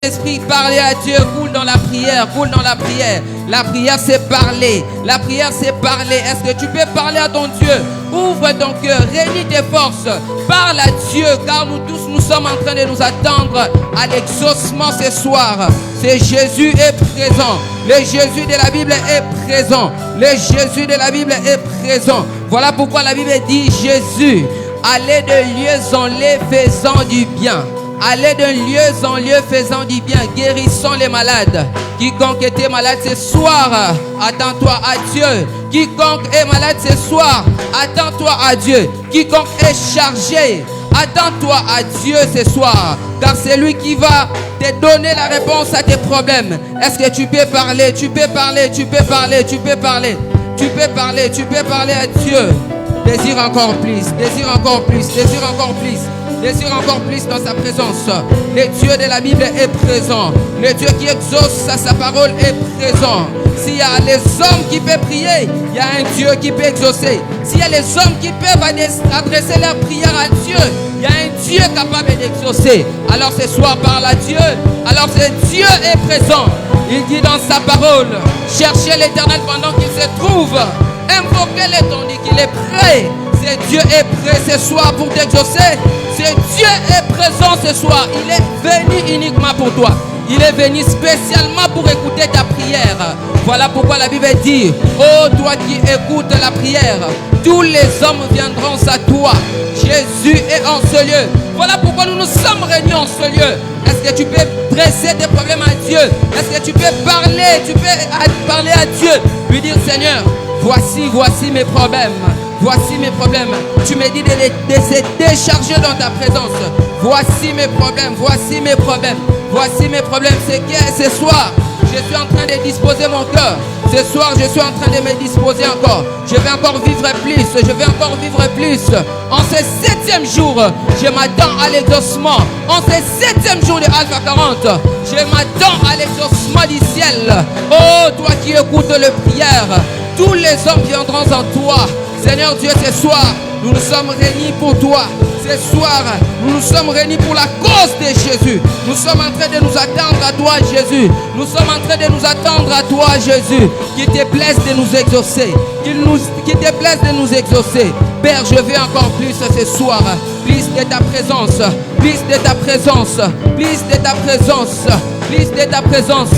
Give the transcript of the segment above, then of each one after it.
Esprit, parler à Dieu, coule dans la prière, coule dans la prière. La prière, c'est parler. La prière, c'est parler. Est-ce que tu peux parler à ton Dieu? Ouvre ton cœur, réunis tes forces. Parle à Dieu, car nous tous, nous sommes en train de nous attendre à l'exaucement ce soir. C'est Jésus est présent. Le Jésus de la Bible est présent. Le Jésus de la Bible est présent. Voilà pourquoi la Bible dit Jésus allait de lieu en lieu faisant du bien. Allez de lieu en lieu faisant du bien, guérissant les malades. Quiconque était malade ce soir, attends-toi à Dieu. Quiconque est malade ce soir, attends-toi à Dieu. Quiconque est chargé, attends-toi à Dieu ce soir. Car c'est lui qui va te donner la réponse à tes problèmes. Est-ce que tu peux parler? Tu peux parler, tu peux parler, tu peux parler. Tu peux parler, tu peux parler à Dieu. Désire encore plus, désire encore plus, désire encore plus. Désire encore plus dans sa présence. Le Dieu de la Bible est présent. Le Dieu qui exauce sa parole est présent. S'il y a les hommes qui peuvent prier, il y a un Dieu qui peut exaucer. S'il y a les hommes qui peuvent adresser leur prière à Dieu, il y a un Dieu capable d'exaucer. Alors ce soir, parle à Dieu. Alors ce Dieu est présent. Il dit dans sa parole, cherchez l'Éternel pendant qu'il se trouve. Invoquez-le tandis qu'il est prêt. Ce Dieu est prêt ce soir pour t'exaucer. Ce Dieu est présent ce soir. Il est venu uniquement pour toi. Il est venu spécialement pour écouter ta prière. Voilà pourquoi la Bible dit, oh toi qui écoutes la prière, tous les hommes viendront à toi. Jésus est en ce lieu. Voilà pourquoi nous nous sommes réunis en ce lieu. Est-ce que tu peux dresser tes problèmes à Dieu? Est-ce que tu peux parler? Tu peux parler à Dieu. Lui dire, Seigneur, voici mes problèmes. Voici mes problèmes. Tu me dis de se décharger dans ta présence. Voici mes problèmes. Voici mes problèmes. Voici mes problèmes. C'est que ce soir, je suis en train de disposer mon cœur. Ce soir, je suis en train de me disposer encore. Je vais encore vivre plus. Je vais encore vivre plus. En ce 7e jour, je m'attends à l'exaucement. En ce 7e jour de Alpha 40, je m'attends à l'exaucement du ciel. Oh, toi qui écoutes le prière, tous les hommes viendront en toi. Seigneur Dieu, ce soir, nous nous sommes réunis pour toi. Ce soir, nous nous sommes réunis pour la cause de Jésus. Nous sommes en train de nous attendre à toi, Jésus. Nous sommes en train de nous attendre à toi, Jésus. Qu'il te plaise de nous exaucer. Qu'il te plaise de nous exaucer. Père, je veux encore plus ce soir. Plus de ta présence. Plus de ta présence. Plus de ta présence. Plus de ta présence.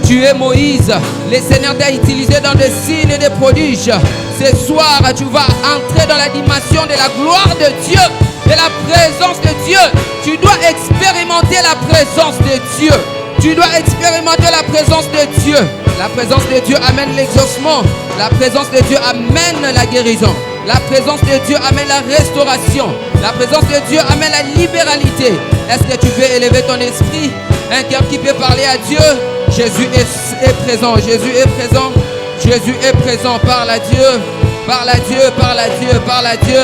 Tu es Moïse. Le Seigneur t'a utilisé dans des signes et des prodiges. Ce soir, tu vas entrer dans la dimension de la gloire de Dieu, de la présence de Dieu. Tu dois expérimenter la présence de Dieu. Tu dois expérimenter la présence de Dieu. La présence de Dieu amène l'exaucement. La présence de Dieu amène la guérison. La présence de Dieu amène la restauration. La présence de Dieu amène la libéralité. Est-ce que tu peux élever ton esprit? Un cœur qui peut parler à Dieu. Jésus est présent. Jésus est présent. Jésus est présent. Parle à Dieu. Parle à Dieu. Parle à Dieu. Parle à Dieu.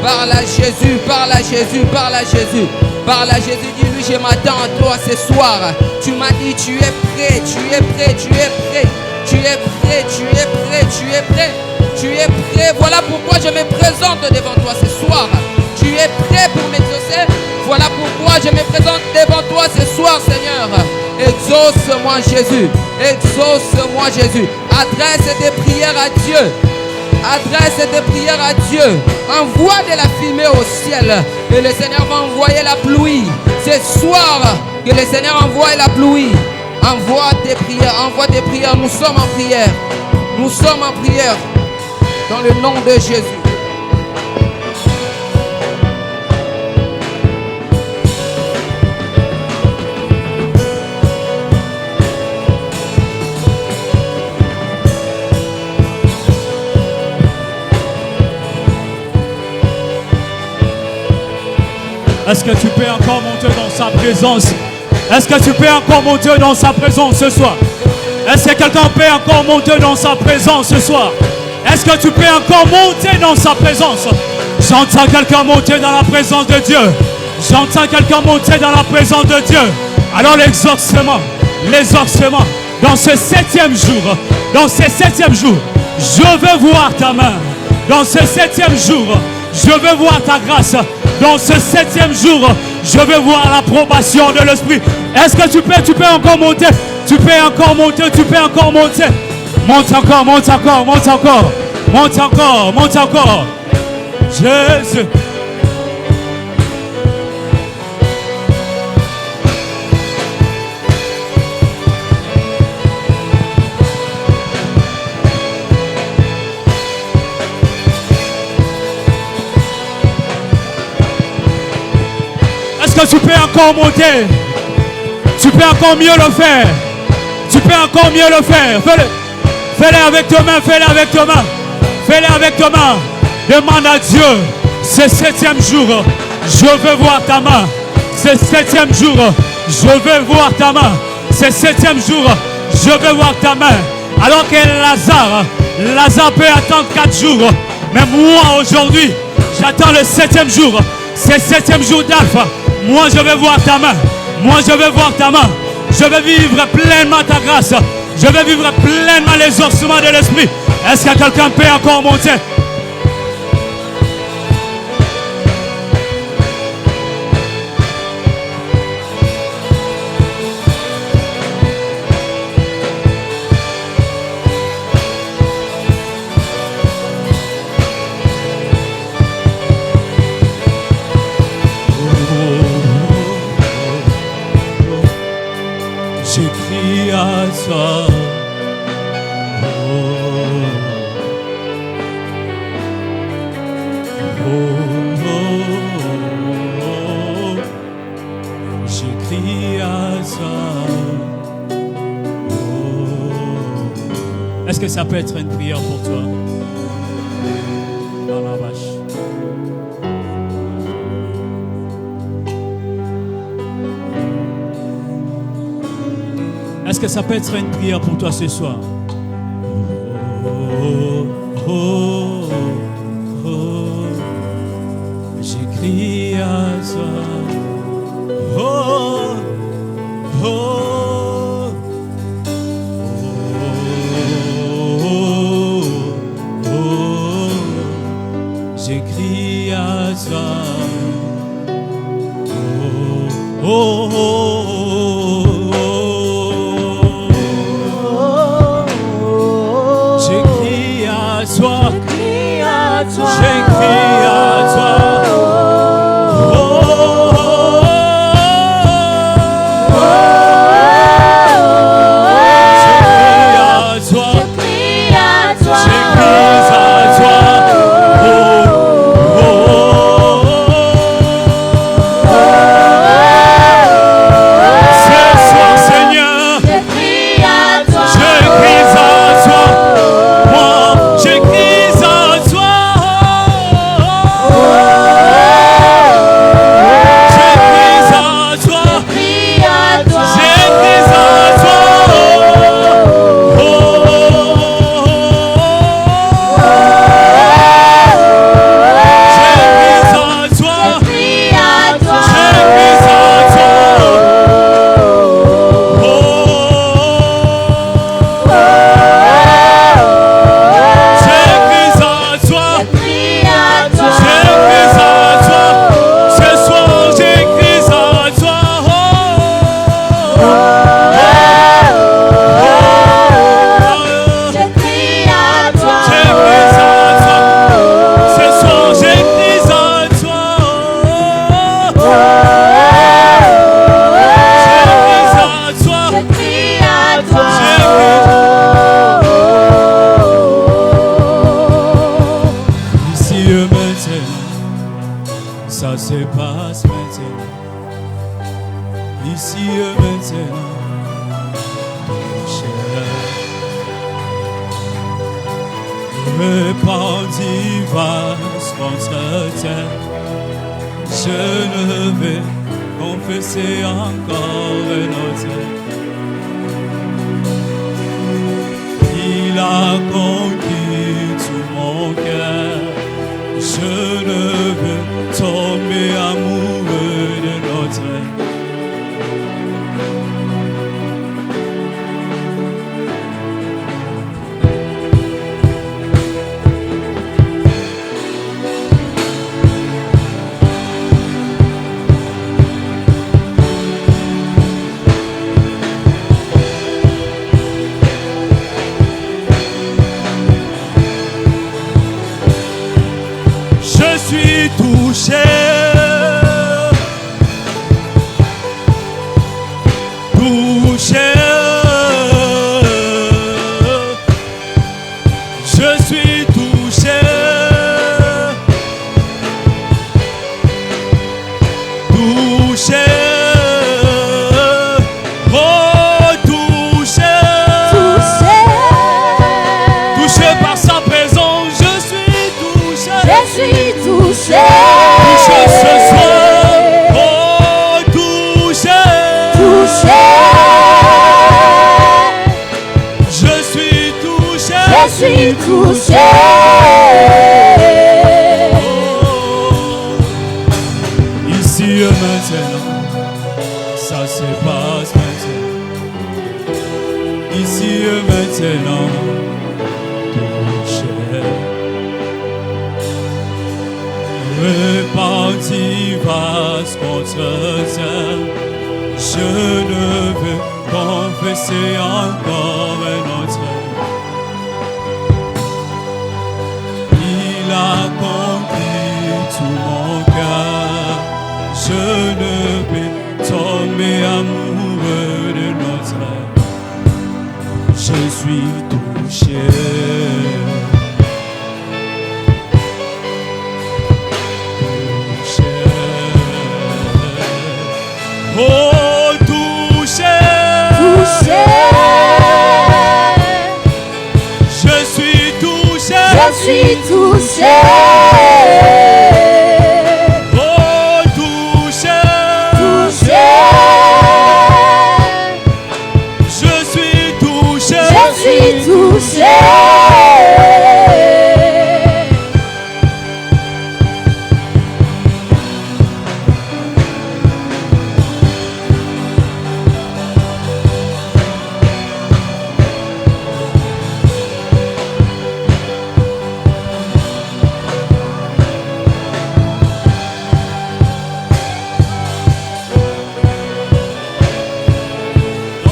Parle à Jésus. Parle à Jésus. Parle à Jésus. Parle à Jésus. Dis-lui, je m'attends à toi ce soir. Tu m'as dit, tu es prêt. Tu es prêt. Tu es prêt. Tu es prêt. Tu es prêt. Tu es prêt. Tu es prêt. Voilà pourquoi je me présente devant toi ce soir. Tu es prêt pour m'exaucer. Voilà pourquoi je me présente devant toi ce soir, Seigneur. Exauce-moi, Jésus. Exauce-moi, Jésus. Adresse tes prières à Dieu. Adresse tes prières à Dieu. Envoie de la fumée au ciel. Et le Seigneur va envoyer la pluie. Ce soir, que le Seigneur envoie la pluie. Envoie tes prières. Envoie tes prières. Nous sommes en prière. Nous sommes en prière. Dans le nom de Jésus. Est-ce que tu peux encore monter dans sa présence? Est-ce que tu peux encore monter dans sa présence ce soir? Est-ce que quelqu'un peut encore monter dans sa présence ce soir? Est-ce que tu peux encore monter dans sa présence? J'entends quelqu'un monter dans la présence de Dieu. J'entends quelqu'un monter dans la présence de Dieu. Alors l'exaucement, dans ce 7e jour, je veux voir ta main. Dans ce 7e jour, je veux voir ta grâce. Dans ce 7e jour, Je veux voir l'approbation de l'Esprit. Est-ce que tu peux encore monter? Tu peux encore monter, tu peux encore monter. Monte encore, monte encore, monte encore. Monte encore, monte encore. Jésus. Est-ce que tu peux encore monter? Tu peux encore mieux le faire. Tu peux encore mieux le faire. Fais-le. Fais-le avec tes mains, fais-le avec tes mains. Fais-le avec tes mains. Demande à Dieu, ce 7e jour, je veux voir ta main. Ce 7e jour, je veux voir ta main. Ce 7e jour, je veux voir ta main. Alors que Lazare peut attendre 4 jours. Mais moi aujourd'hui, j'attends le 7e jour. C'est le 7e jour d'Alpha. Moi je veux voir ta main. Moi je veux voir ta main. Je veux vivre pleinement ta grâce. Je veux vivre pleinement les ossements de l'Esprit. Est-ce que quelqu'un peut encore monter? J'écris à toi. J'écris à toi. Est-ce que ça peut être une prière pour toi? Dans la vache. Est-ce que ça peut être une prière pour toi ce soir? J'écris à toi. J'écris à toi. J'écris à toi. J'écris à toi. Répandis vaste contre terre, je ne vais confesser encore un autre. Il a conquis tout mon cœur, je ne veux tomber amoureux de notre. touché. Je suis touché. Touché. Oh, touché. Touché par sa présence. Je suis touché. Touché Touché ce soir. Oh, touché. Je suis touché. Oh, ici et maintenant, ça se passe maintenant. Ici et maintenant, touché. Reparti vaste contre terre. Je ne veux confesser encore un autre. Il a conquis tout mon cœur. Je ne peux tomber amoureux de notre. Je suis touché. Oh, touché. Je suis touché. Oh, touché. Je suis touché.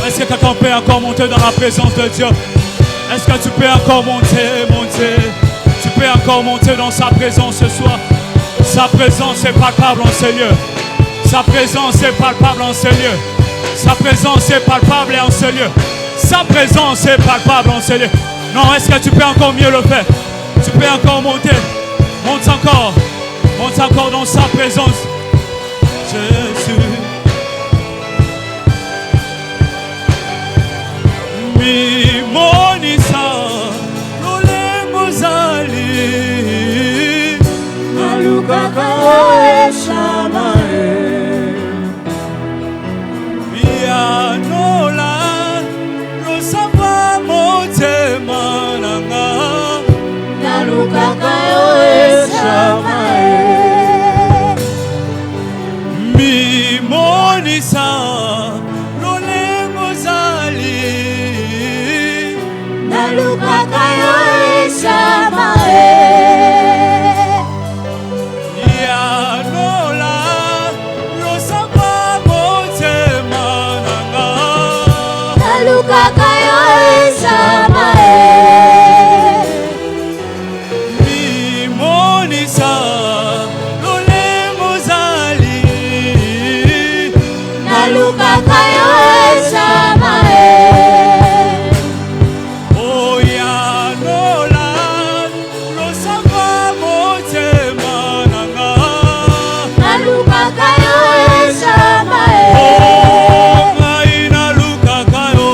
Est-ce que quelqu'un peut encore monter dans la présence de Dieu? Est-ce que tu peux encore monter? Tu peux encore monter dans sa présence ce soir. Sa présence est palpable en ce lieu. Sa présence est palpable en ce lieu. Sa présence est palpable en ce lieu. Sa présence est palpable en ce lieu. Non, est-ce que tu peux encore mieux le faire? Tu peux encore monter. Monte encore dans sa présence. Jésus. Mi monisa lole mozali Alukaka shamae Bianola losava motema nanga Alukaka shamae Mi monisa lole mozali Alukaka shamae Bianola losava motema nanga Alukaka shamae Bimonisa lole mozali Alukaka shamae Oyanola losava motema nanga Alukaka shamae Ngai nalukaka yo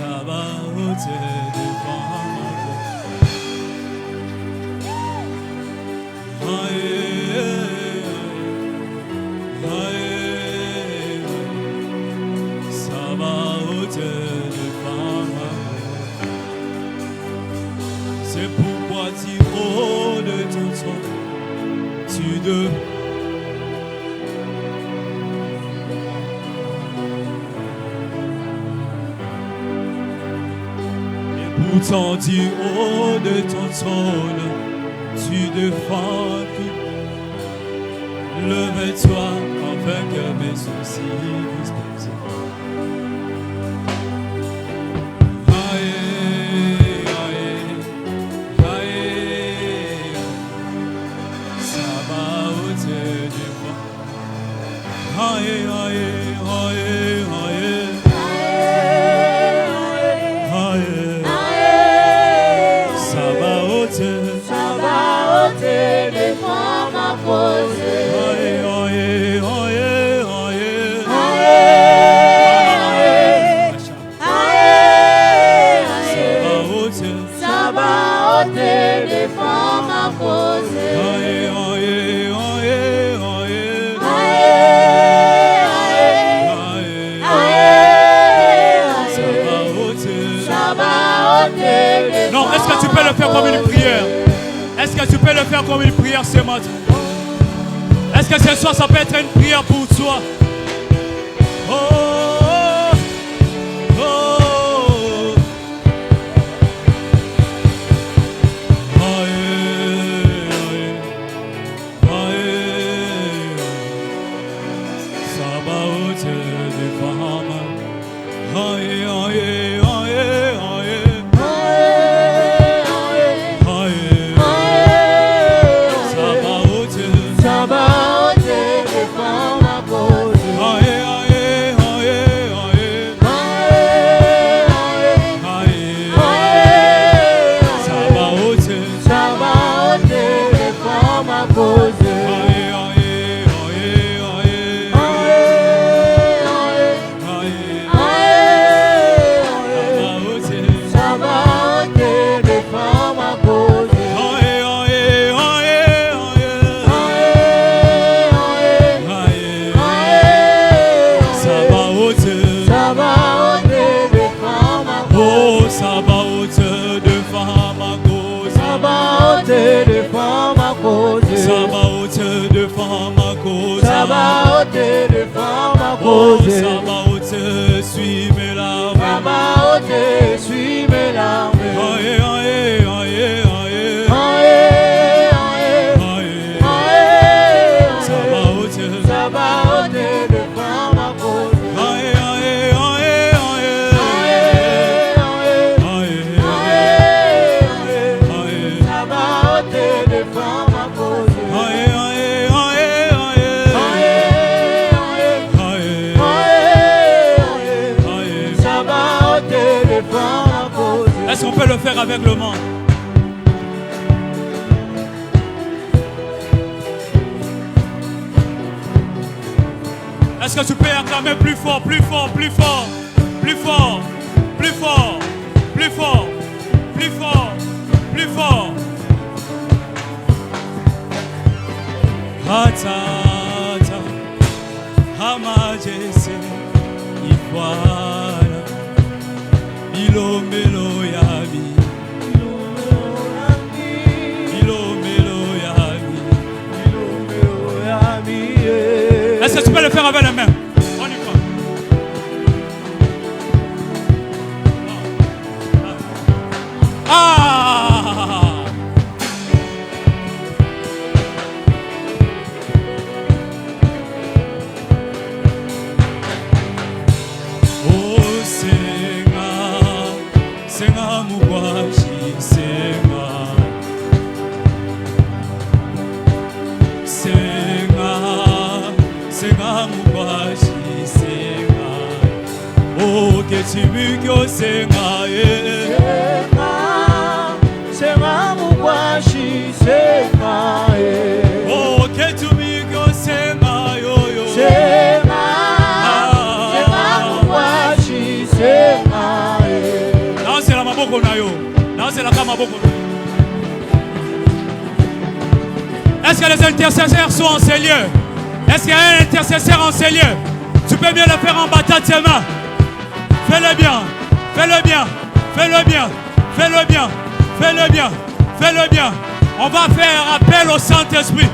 Sabaoth devant ma porte. Sabaoth devant ma porte. C'est pourquoi dire haut de ton trône, tu devrais. Pourtant du haut de ton trône, tu défends tout. Lève-toi afin que mes soucis disposent. Aïe, aïe, aïe, Sabaoth défend. Aïe, aïe, aïe, aïe. Sabaoth défend ma cause. Aïe, aïe, aïe, aïe. Sabaoth défend ma cause. Aïe, aïe, aïe, aïe. Non, est-ce que tu peux le faire comme une prière? Est-ce que tu peux le faire comme une prière ce matin? Est-ce que ce soir ça peut être une prière pour toi? Oh, oh, oh. Aïe, aïe, aïe. Sabaoth devant ma. Aïe, aïe, aïe, aïe. Sabaoth défend ma cause. Aïe, aïe, aïe, aïe. Sabaoth défend ma cause. aïe, aïe, aïe, aïe. Sabaoth défend ma cause. Aïe, aïe, aïe, aïe. Sabaoth défend ma cause. oh, Sabaoth devant ma cause. Sabaoth défend ma cause. Sabaoth devant ma cause. Sabaoth défend ma Oh, cause. Sabaoth suis mes larmes. Sabaoth suis mes larmes. Aïe, aïe, aïe, aïe. Sabaoth Sabaoth défend ma cause. aïe, aïe, aïe, aïe. Sabaoth défend ma cause. Aïe, aïe, aïe, aïe. Sabaoth défend ma cause. Est-ce qu'on peut le faire avec le monde? Est-ce que tu peux acclamer plus fort, plus fort, plus fort, plus fort, plus fort, plus fort, plus fort, plus fort? Hatata, Hamajese, Ifwana, Ilomelo Yami, Ilomelo Yami. Est-ce que tu peux le faire avec les mains? On y va. Ah! Oh, Senga Mugwashi, Senga Mugwashi, oh, que tu veux que Senga, Senga Mugwashi, Senga, oh, que tu veux que Senga, yo, yo. Senga Mugwashi, Senga, maboko na yo. Nazelaka maboko. Est-ce que les intercesseurs sont en ces lieux? Est-ce qu'il y a un intercesseur en ces lieux? Tu peux mieux le faire en battant tes mains. Fais-le bien. Fais-le bien. Fais-le bien. Fais-le bien. Fais-le bien. Fais-le bien. On va faire appel au Saint-Esprit.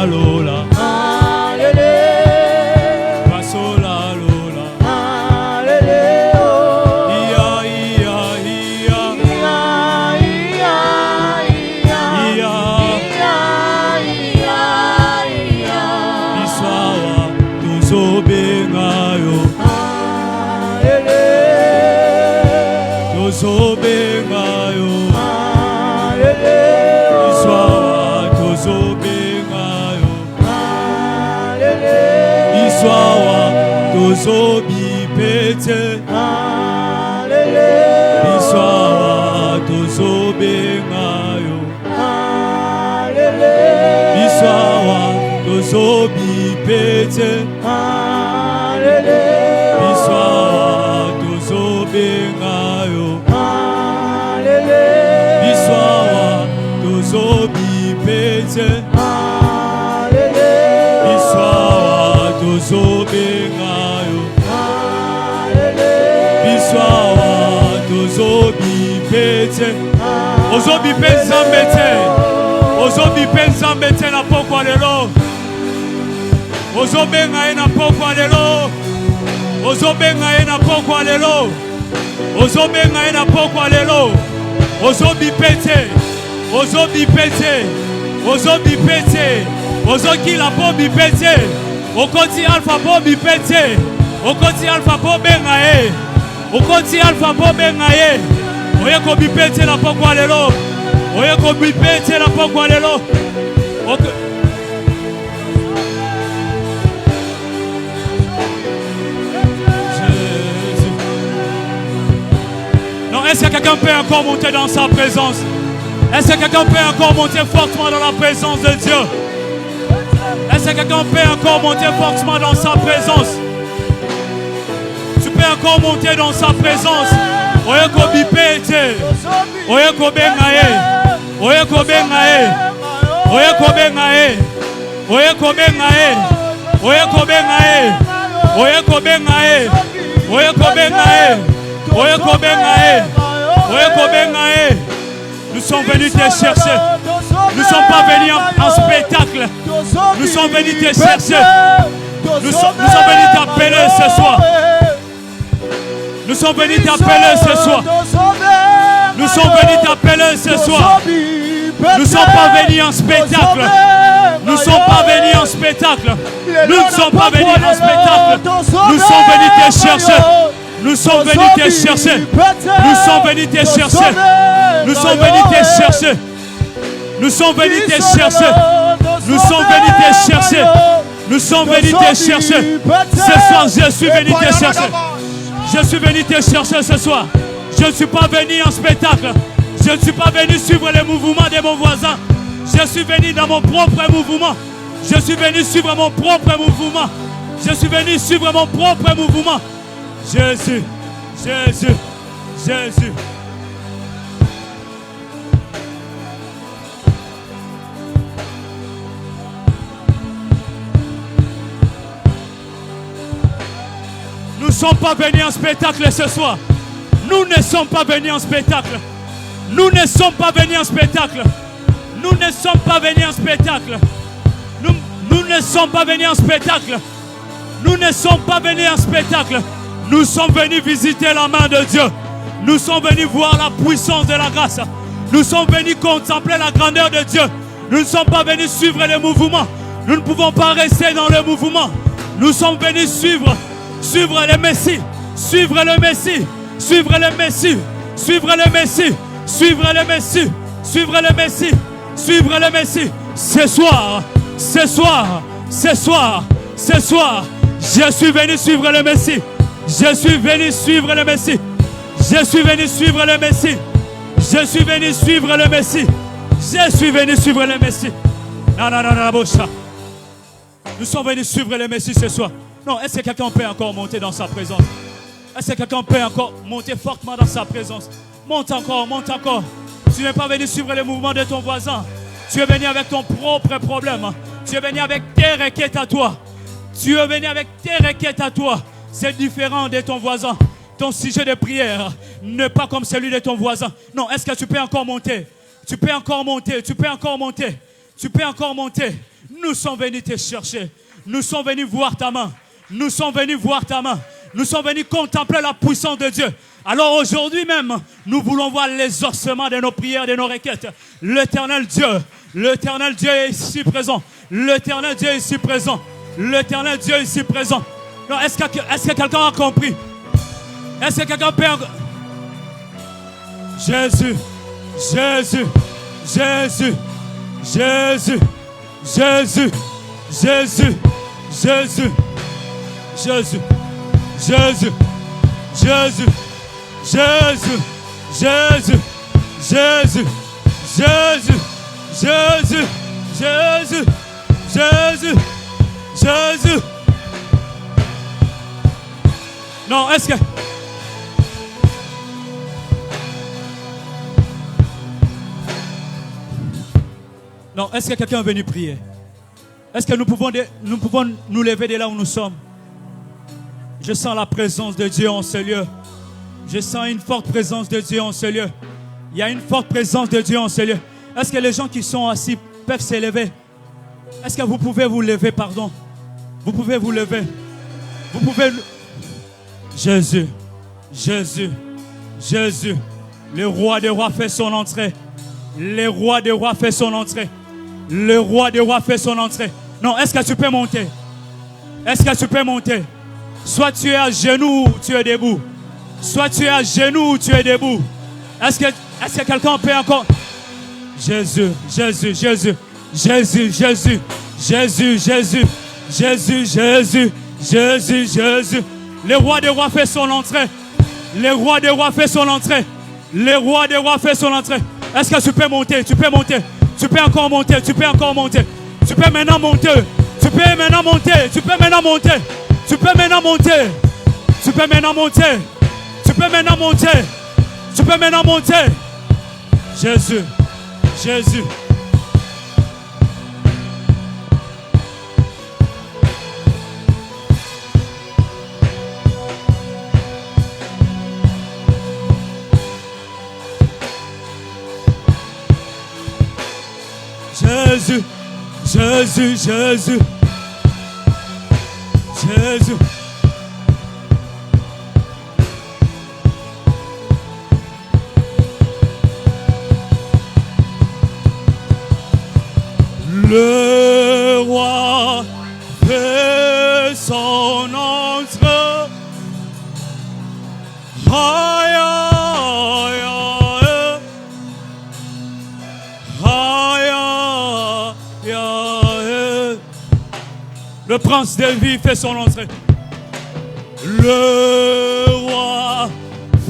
Hallelujah. soir, tozobipete. Ozobipete zambete. Ozobipete zambete na pokwa lelo. Ozobenga na pokwa lelo. Ozobenga na pokwa lelo. Ozobenga na pokwa lelo. Ozobipete. Ozobipete. Ozobipete. Ozokila po bipete. Okoti alpha po bipete. Okoti alpha po benga e. Okoti alpha po benga e. Oye ko bipete na pokwa lelo. Oye ko bipete na pokwa lelo. Non, est-ce que quelqu'un peut encore monter dans sa présence? Est-ce que quelqu'un peut encore monter fortement dans la présence de Dieu? Est-ce que quelqu'un peut encore monter fortement dans sa présence? Tu peux encore monter dans sa présence. Oye ko bipete. Oye ko bengae. Oye ko bengae. Oye ko bengae. Oye ko bengae. Oye ko bengae. Oye ko bengae. Oye ko bengae. Oye ko bengae. Oye ko bengae. Nous sommes venus te chercher. Nous ne sommes pas venus en spectacle. Nous sommes venus te chercher. Nous sommes venus t'appeler ce soir. Nous sommes venus t'appeler ce soir. Nous sommes venus t'appeler ce soir. Nous ne sommes pas venus en spectacle. Nous ne sommes pas venus en spectacle. Nous ne sommes pas venus en spectacle. Nous sommes venus te chercher. Nous sommes venus te chercher. Nous sommes venus te chercher. Nous sommes venus te chercher. Nous sommes venus te chercher. Nous sommes venus te chercher. Nous sommes venus te chercher. Ce soir, je suis venu te chercher. Je suis venu te chercher ce soir. Je ne suis pas venu en spectacle. Je ne suis pas venu suivre les mouvements de mon voisin. Je suis venu dans mon propre mouvement. Je suis venu suivre mon propre mouvement. Je suis venu suivre mon propre mouvement. Jésus, Jésus, Jésus. Nous ne sommes pas venus en spectacle ce soir. Nous ne sommes pas venus en spectacle. Nous ne sommes pas venus en spectacle. Nous ne sommes pas venus en spectacle. Nous ne sommes pas venus en spectacle. Nous ne sommes pas venus en spectacle. Nous sommes venus visiter la main de Dieu. Nous sommes venus voir la puissance de la grâce. Nous sommes venus contempler la grandeur de Dieu. Nous ne sommes pas venus suivre les mouvements. Nous ne pouvons pas rester dans le mouvement. Nous sommes venus suivre le Messie. Suivre le Messie. Suivre le Messie. Suivre le Messie. Suivre le Messie. Suivre le Messie. Suivre le Messie. Ce soir. Ce soir. Ce soir. Ce soir. Je suis venu suivre le Messie. Je suis venu suivre le Messie. Je suis venu suivre le Messie. Je suis venu suivre le Messie. Je suis venu suivre le Messie. Non, non, non, non, boucha. Nous sommes venus suivre le Messie ce soir. Non, est-ce que quelqu'un peut encore monter dans sa présence? Est-ce que quelqu'un peut encore monter fortement dans sa présence? Monte encore, monte encore. Tu n'es pas venu suivre les mouvements de ton voisin. Tu es venu avec ton propre problème. Tu es venu avec tes requêtes à toi. Tu es venu avec tes requêtes à toi. C'est différent de ton voisin. Ton sujet de prière n'est pas comme celui de ton voisin. Non, est-ce que tu peux encore monter? Tu peux encore monter, tu peux encore monter. Tu peux encore monter. Nous sommes venus te chercher. Nous sommes venus voir ta main. Nous sommes venus voir ta main. Nous sommes venus contempler la puissance de Dieu. Alors aujourd'hui même, nous voulons voir l'exaucement de nos prières, de nos requêtes. L'éternel Dieu est ici présent. L'éternel Dieu est ici présent. L'éternel Dieu est ici présent. Non, est-ce que quelqu'un a compris? Est-ce que quelqu'un peut... Jésus, Jésus, Jésus, Jésus, Jésus, Jésus, Jésus, Jésus, Jésus, Jésus, Jésus, Jésus, Jésus, Jésus, Jésus, Jésus, Jésus, Jésus. Non, est-ce que... Non, est-ce que quelqu'un est venu prier? Est-ce que nous pouvons nous lever de là où nous sommes? Je sens la présence de Dieu en ce lieu. Je sens une forte présence de Dieu en ce lieu. Il y a une forte présence de Dieu en ce lieu. Est-ce que les gens qui sont assis peuvent s'élever? Est-ce que vous pouvez vous lever, pardon? Vous pouvez vous lever. Vous pouvez... Jésus, Jésus, Jésus. Le roi des rois fait son entrée. Le roi des rois fait son entrée. Le roi des rois fait son entrée. Non, est-ce que tu peux monter? Est-ce que tu peux monter? Soit tu es à genoux ou tu es debout. Soit tu es à genoux ou tu es debout. Est-ce que quelqu'un peut encore... Jésus, Jésus, Jésus, Jésus, Jésus, Jésus, Jésus, Jésus, Jésus, Jésus, Jésus. Le roi des rois fait son entrée. Le roi des rois fait son entrée. Le roi des rois fait son entrée. Est-ce que tu peux monter? Tu peux monter. Tu peux encore monter. Tu peux encore monter. Tu peux maintenant monter. Tu peux maintenant monter. Tu peux maintenant monter. Tu peux maintenant monter. Tu peux maintenant monter. Tu peux maintenant monter. Tu peux maintenant monter. Jésus. Jésus. Jésus, Jésus, Jésus, Jésus. Le roi fait son entrée. Aïe, aïe, aïe. Aïe, aïe, aïe. Le prince de vie fait son entrée. Le roi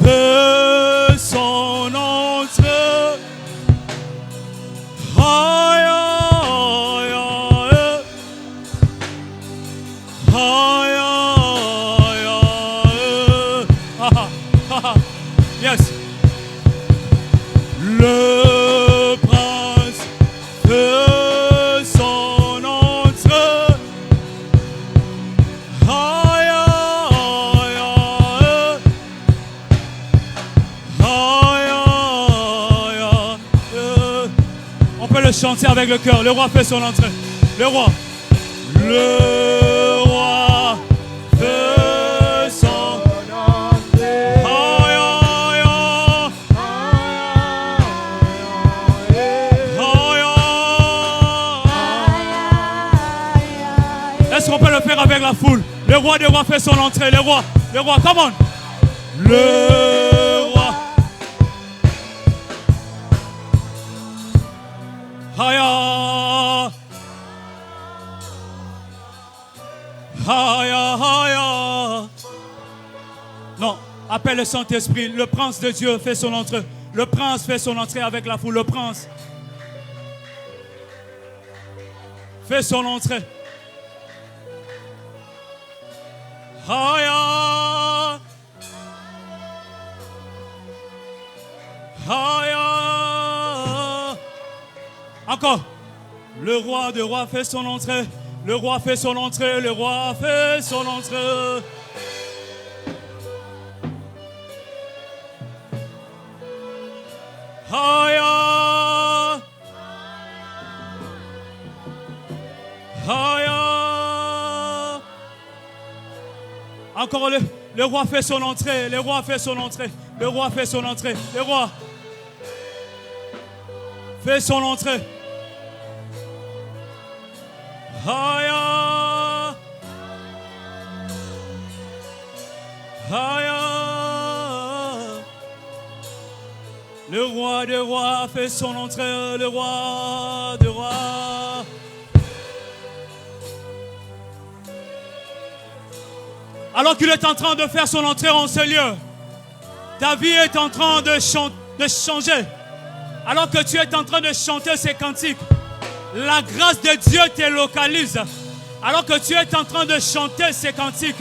fait son entrée. Aïe, aïe, aïe. Aïe, aïe, aïe. Ah, ah, ah. Yes. Le prince fait son entrée. Aïe, aïe, aïe. Aïe, aïe, aïe. On peut le chanter avec le cœur. Le roi fait son entrée. Le roi. Le roi fait son entrée. Aïe, aïe, aïe. Aïe, aïe. Est-ce qu'on peut le faire avec la foule? Le roi des rois fait son entrée. Le roi, come on. Le roi. Aïe, aïe. Aïe, aïe, aïe. Non, appelle le Saint-Esprit. Le prince de Dieu fait son entrée. Le prince fait son entrée avec la foule. Le prince fait son entrée. Aïe, aïe. Aïe, aïe. Encore. Le roi des rois fait son entrée. Le roi fait son entrée. Le roi fait son entrée. Aïe, aïe. Aïe, aïe. Encore le roi fait son entrée. Le roi fait son entrée. Le roi fait son entrée. Le roi fait son entrée. Aïe, aïe. Aïe, aïe. Le roi des rois fait son entrée. Le roi des rois. Alors qu'il est en train de faire son entrée en ce lieu, ta vie est en train de changer. Alors que tu es en train de chanter ces cantiques, la grâce de Dieu te localise. Alors que tu es en train de chanter ces cantiques,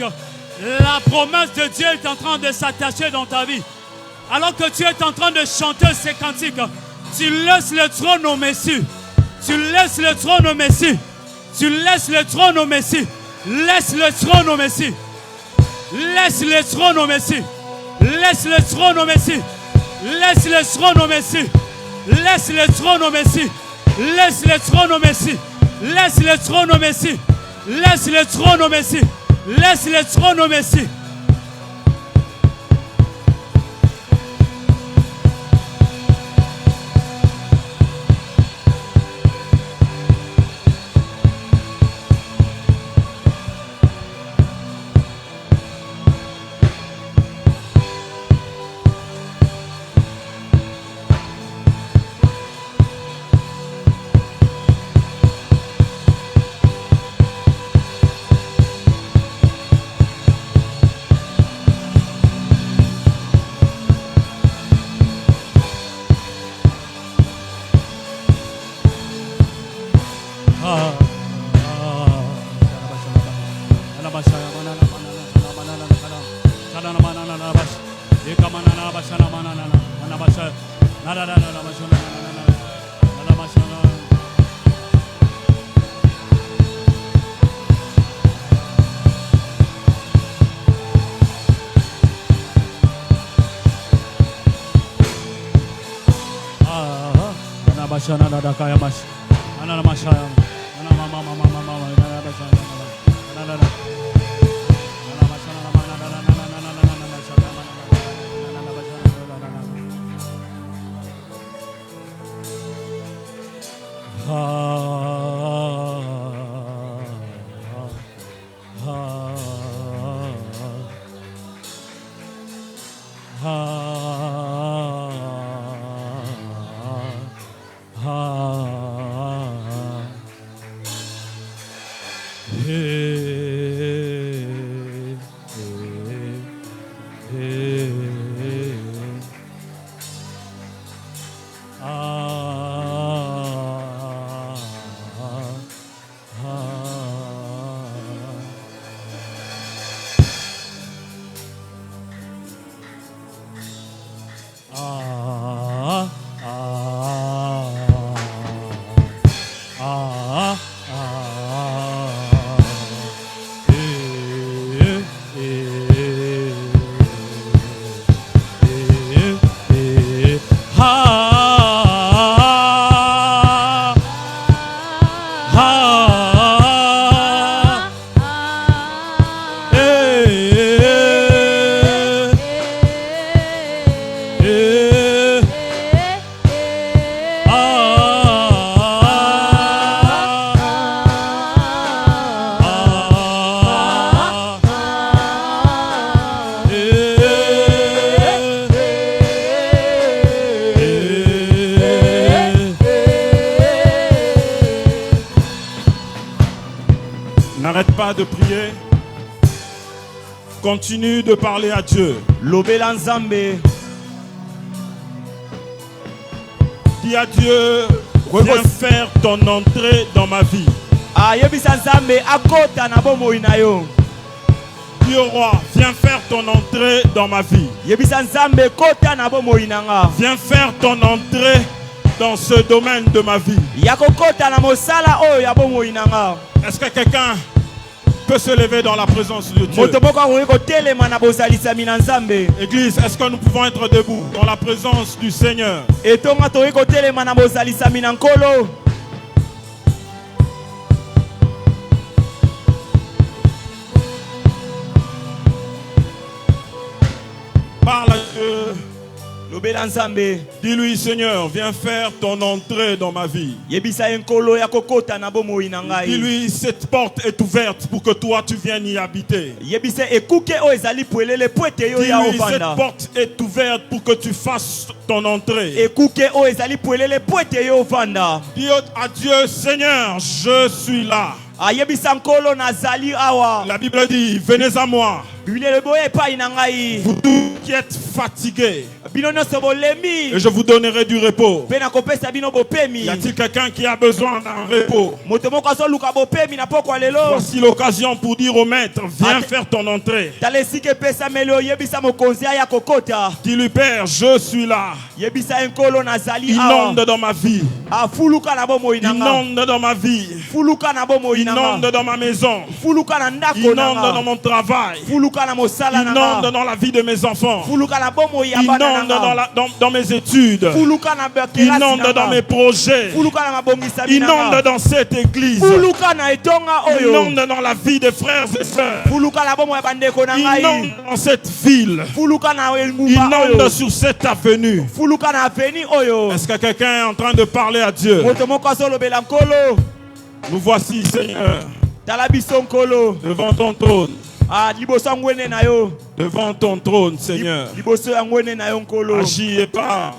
la promesse de Dieu est en train de s'attacher dans ta vie. Alors que tu es en train de chanter ces cantiques, tu laisses le trône au Messie. Tu laisses le trône au Messie. Tu laisses le trône au Messie. Laisse le trône au Messie. Laisse le trône au Messie. Laisse le trône au Messie. Laisse le trône au Messie. Laisse le trône au Messie. Laisse le trône au Messie. Laisse le trône au Messie. Laisse le trône au Messie. Laisse le trône au Messie. N'arrête pas de prier. Continue de parler à Dieu. Lobela Nzambe. Dis à Dieu, viens faire ton entrée dans ma vie. Ayebisa Nzambe akota na bomoi na yo. Dis au roi, viens faire ton entrée dans ma vie. Yebisa Nzambe kota na bomoi na nga. Viens faire ton entrée dans ce domaine de ma vie. Yakokota na mosala oyo ya bomoi na nga. Est-ce que quelqu'un peut se lever dans la présence de Dieu? Église, est-ce que nous pouvons être debout dans la présence du Seigneur? Parle à Dieu. Dis-lui, Seigneur, viens faire ton entrée dans ma vie. Dis-lui, cette porte est ouverte pour que toi tu viennes y habiter. Dis-lui, cette porte est ouverte pour que tu fasses ton entrée. Dis à Dieu, Seigneur, je suis là. La Bible dit, venez à moi, vous tous qui êtes fatigués, et je vous donnerai du repos. Y a-t-il quelqu'un qui a besoin d'un repos? Voici l'occasion pour dire au maître, viens faire ton entrée. Dis-lui, Père, je suis là. Inonde dans ma vie. Inonde dans ma vie. Inonde dans ma maison. Inonde dans mon travail. Inonde dans la vie de mes enfants. Inonde dans mes études. Inonde dans mes projets. Inonde dans cette église. Inonde dans la vie des frères et sœurs. Inonde dans cette ville. Inonde sur cette avenue. Est-ce que quelqu'un est en train de parler à Dieu? Nous voici, Seigneur, devant ton trône. Devant ton trône, Seigneur. Agis et parle.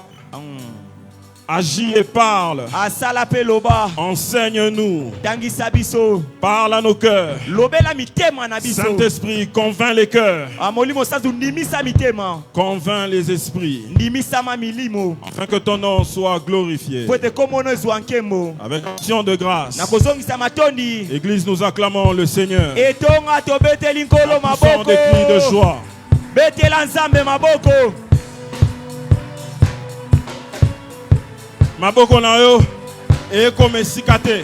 Agis et parle. Enseigne-nous. Parle à nos cœurs. Saint-Esprit, convainc les cœurs. Convainc les esprits. Afin que ton nom soit glorifié. Avec action de grâce. Église, nous acclamons le Seigneur. Poussons des cris de joie. Maboko na yo et comme sikate.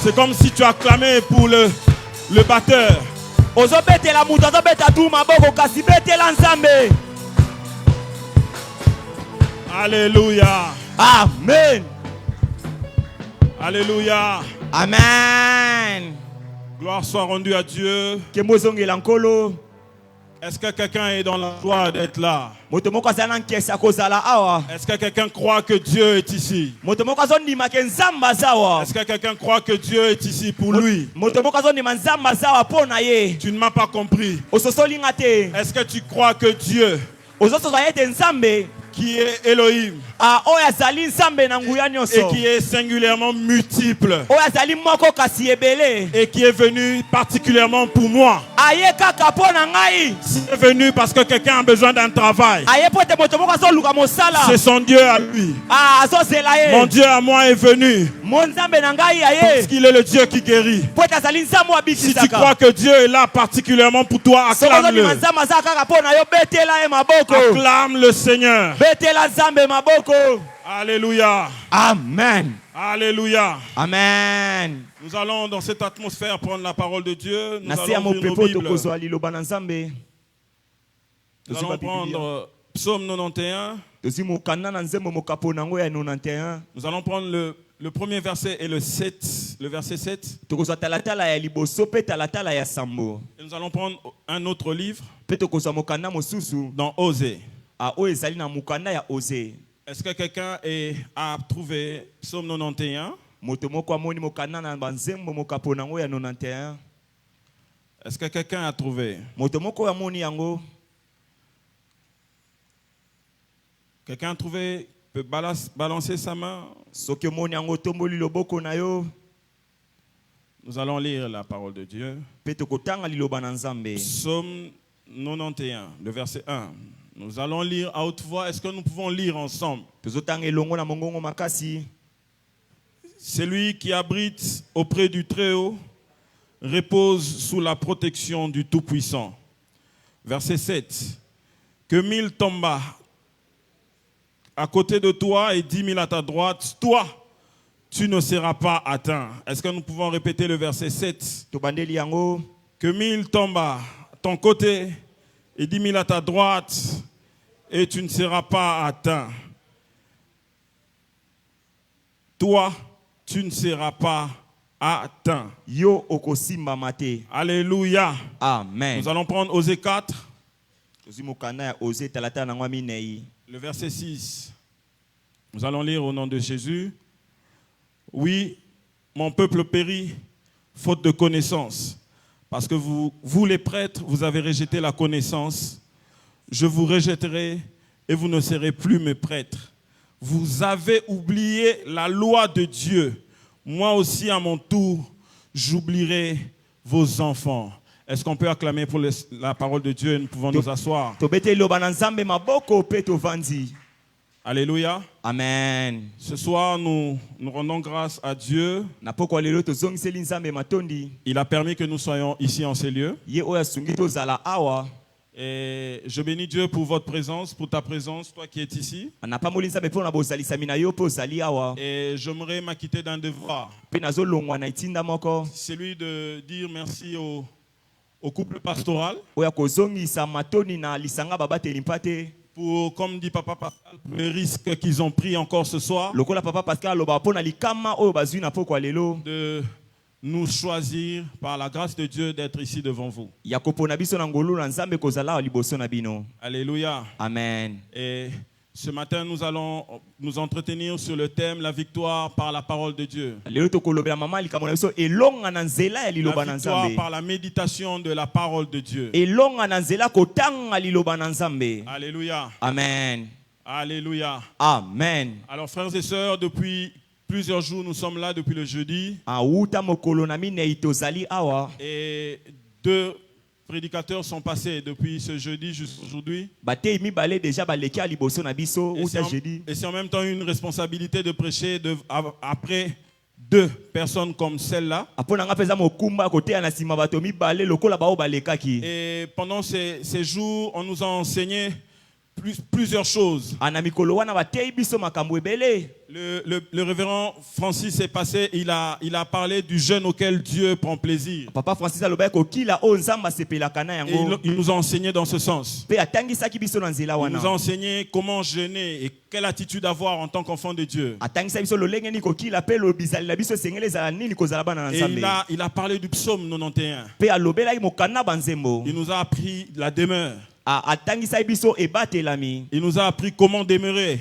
C'est comme si tu acclamais pour le batteur. Alléluia. Amen. Alléluia. Amen. Gloire soit rendue à Dieu. Est-ce que quelqu'un est dans la joie d'être là? Est-ce que quelqu'un croit que Dieu est ici? Est-ce que quelqu'un croit que Dieu est ici pour lui? Tu ne m'as pas compris. Est-ce que tu crois que Dieu, qui est Elohim, et qui est singulièrement multiple, et qui est venu particulièrement pour moi, c'est venu parce que quelqu'un a besoin d'un travail, c'est son Dieu à lui. Mon Dieu à moi est venu parce qu'il est le Dieu qui guérit. Si tu crois que Dieu est là particulièrement pour toi, acclame-le. Acclame le Seigneur. Alléluia. Amen. Alléluia. Amen. Nous allons dans cette atmosphère prendre la parole de Dieu. Nous allons ouvrir nos Bibles. Nous allons prendre Psaume 91. Nous allons prendre le premier verset et le verset 7. Et nous allons prendre un autre livre dans Osée. Est-ce que quelqu'un a trouvé Psaume 91? Est-ce que quelqu'un a trouvé? Quelqu'un a trouvé? Peut balancer sa main. Nous allons lire la parole de Dieu. Psaume 91, le verset 1. Nous allons lire à haute voix. Est-ce que nous pouvons lire ensemble? Celui qui abrite auprès du Très-Haut repose sous la protection du Tout-Puissant. Verset 7. Que 1000 tombent à côté de toi et 10 000 à ta droite, toi, tu ne seras pas atteint. Est-ce que nous pouvons répéter le verset 7? Que 1000 tombent à ton côté et 10 000 à ta droite, et tu ne seras pas atteint. Toi, tu ne seras pas atteint. Alléluia. Amen. Nous allons prendre Osée 4. Le verset 6. Nous allons lire au nom de Jésus. Oui, mon peuple périt, faute de connaissance. Parce que vous les prêtres, vous avez rejeté la connaissance. Je vous rejetterai et vous ne serez plus mes prêtres. Vous avez oublié la loi de Dieu. Moi aussi, à mon tour, j'oublierai vos enfants. Est-ce qu'on peut acclamer pour la parole de Dieu et nous pouvons nous asseoir? Alléluia. Amen. Ce soir, nous rendons grâce à Dieu. Il a permis que nous soyons ici en ces lieux. Et je bénis Dieu pour votre présence, pour ta présence, toi qui es ici. Et j'aimerais m'acquitter d'un devoir. Celui de dire merci au couple pastoral. Pour, comme dit Papa Pascal, pour les risques qu'ils ont pris encore ce soir. De nous choisir par la grâce de Dieu d'être ici devant vous. Alléluia. Amen. Et ce matin, nous allons nous entretenir sur le thème la victoire par la parole de Dieu. La victoire par la méditation de la parole de Dieu. Alléluia. Amen. Alléluia. Amen. Alors frères et sœurs, depuis plusieurs jours, nous sommes là depuis le jeudi. Et 2 prédicateurs sont passés depuis ce jeudi jusqu'à aujourd'hui. Et c'est en même temps une responsabilité de prêcher après 2 personnes comme celle-là. Et pendant ces jours, on nous a enseigné plusieurs choses. Le révérend Francis est passé, il a parlé du jeûne auquel Dieu prend plaisir. Papa Francis il nous a enseigné dans ce sens. Il nous a enseigné comment jeûner et quelle attitude avoir en tant qu'enfant de Dieu. Et il a parlé du psaume 91. Il nous a appris la demeure. Il nous a appris comment demeurer.